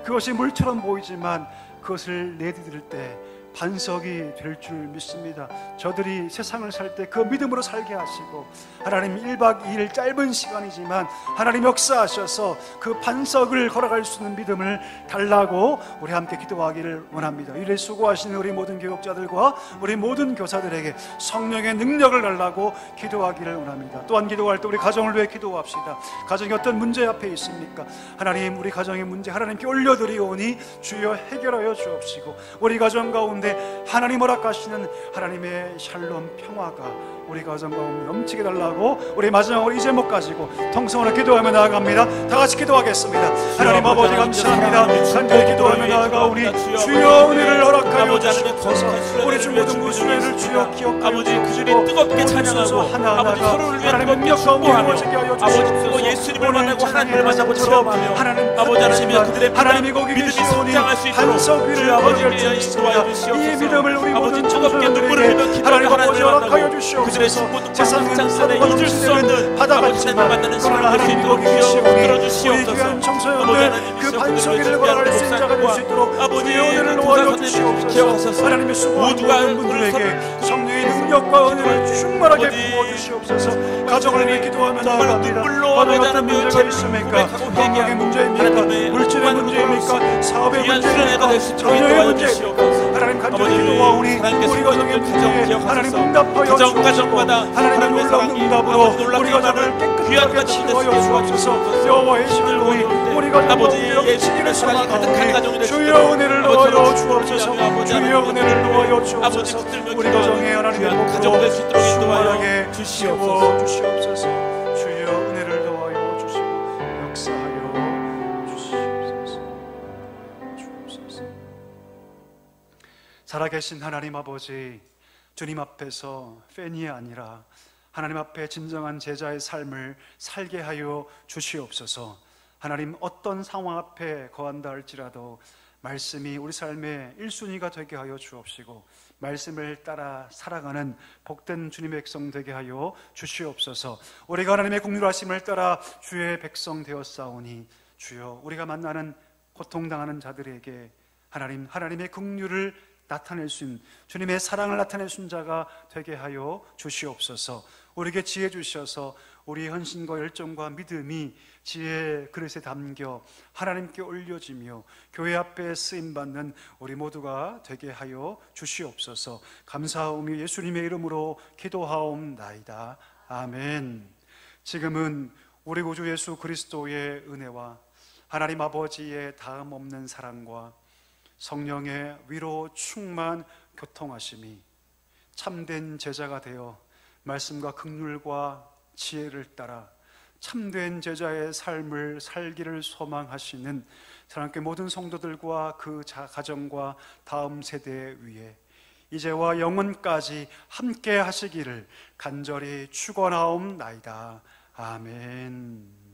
그것이 물처럼 보이지만 그것을 내디딜 때 반석이 될 줄 믿습니다. 저들이 세상을 살 때 그 믿음으로 살게 하시고, 하나님 1박 2일 짧은 시간이지만 하나님 역사하셔서 그 반석을 걸어갈 수 있는 믿음을 달라고 우리 함께 기도하기를 원합니다. 이래 수고하시는 우리 모든 교육자들과 우리 모든 교사들에게 성령의 능력을 달라고 기도하기를 원합니다. 또한 기도할 때 우리 가정을 위해 기도합시다. 가정이 어떤 문제 앞에 있습니까? 하나님, 우리 가정의 문제 하나님께 올려드리오니 주여 해결하여 주옵시고, 우리 가정 가운데 하나님 허락하시는 하나님의 샬롬 평화가 우리 가정 가운데 넘치게 달라고 우리 마지막으로 이 제목 가지고 통성으로 기도하며 나아갑니다. 다 같이 기도하겠습니다. 하나님 아버지 감사합니다. 간절히 기도하며 나아가오니 주여 은혜를 허락하여 주옵소서. 우리 중고등부 수련회를 주여 기억하여 그들이 뜨겁게 찬양하고 아버지 서로를 위해 뜨겁게 축복하며 아버지 또 예수님을 만나고 하나님을 만나고 체험하며 아버지 하나님의 그들의 하나님이 거기 믿음이 계시오니 성장할 수 있도록 반석 위를 주여 아버지 걸어갈 수 있습니다. 이 믿음을 우리 아버지 모든 뜨겁게 눈물을 흘려 청소년들에게 기도하며 하나님 아버지 하나님을 허락하여 만나고 주시옵소서. 그들의 신고도 세상은 방장산에 잊을 수 없는 바다 아버지 하나님을 같지만 만나는 시간을 그러나 할수 하나님 있도록 거기 주여 계시오니 붙들어 우리 주시옵소서. 귀한 아버지 청소년들 하나님 그 반석위를 걸어갈 수 있는 자가 될 수 있도록 아버지 주의 은혜를 그 놓아여 부사관님 주시옵소서. 기억하소서. 하나님의 수고하는 모두가 모든 분들에게 성령의 능력과 은혜를 충만하게 부어 주시옵소서. 가정을 위해 기도하며 나아갑니다. 눈물로 가정에 어떤 매달으며 문제가 있습니까? 고백하고 건강의 회개하고 문제입니까? 하나님의 물질의 문제입니까? 사업의 귀한 수련회가 문제입니까? 될 수 있도록 자녀의 인도하여 문제입니까? 주시옵소서. 하나님 간절히 아버지, 기도하오니 하나님께서 우리 가정의 가정 문제에 기억하소서. 하나님 응답하여 가정마다 하나님의 하나님의 놀라운 사랑이 응답으로 아버지 놀랍게 우리 가정을 많은 귀한 깨끗하게 가정이 치료하여 되시게 주옵소서. 도와주옵소서. 여호와의 신을 보니 우리 가정 아버지, 가운데 예수님의 치기를 사랑이 가득한 가정이 소망하오니 되시도록 주여 은혜를 아버지, 넣어여 아버지, 주옵소서. 아버지, 주여 아버지, 은혜를 넣어여 아버지 주옵소서. 붙들며 우리 가정에 하나님의 귀한 가정 복으로 될 수 있도록 인도하여 충만하게 주시옵소서. 주시옵소서. 주여 은혜를 넣어여 주시고 역사하여 주시옵소서. 주옵소서. 살아계신 하나님 아버지, 주님 앞에서 팬이 아니라 하나님 앞에 진정한 제자의 삶을 살게 하여 주시옵소서. 하나님, 어떤 상황 앞에 거한다 할지라도 말씀이 우리 삶의 1순위가 되게 하여 주옵시고 말씀을 따라 살아가는 복된 주님의 백성 되게 하여 주시옵소서. 우리가 하나님의 긍휼하심을 따라 주의 백성 되었사오니 주여, 우리가 만나는 고통당하는 자들에게 하나님의 긍휼을 나타낼 수 있는, 주님의 사랑을 나타낼 수 있는 자가 되게 하여 주시옵소서. 우리에게 지혜 주셔서 우리의 헌신과 열정과 믿음이 지혜 그릇에 담겨 하나님께 올려지며 교회 앞에 쓰임받는 우리 모두가 되게 하여 주시옵소서. 감사하오며 예수님의 이름으로 기도하옵나이다. 아멘. 지금은 우리 구주 예수 그리스도의 은혜와 하나님 아버지의 다음 없는 사랑과 성령의 위로 충만 교통하심이 참된 제자가 되어 말씀과 긍휼과 지혜를 따라 참된 제자의 삶을 살기를 소망하시는 사랑하는 모든 성도들과 그 가정과 다음 세대 위에 이제와 영원까지 함께 하시기를 간절히 축원하옵나이다. 아멘.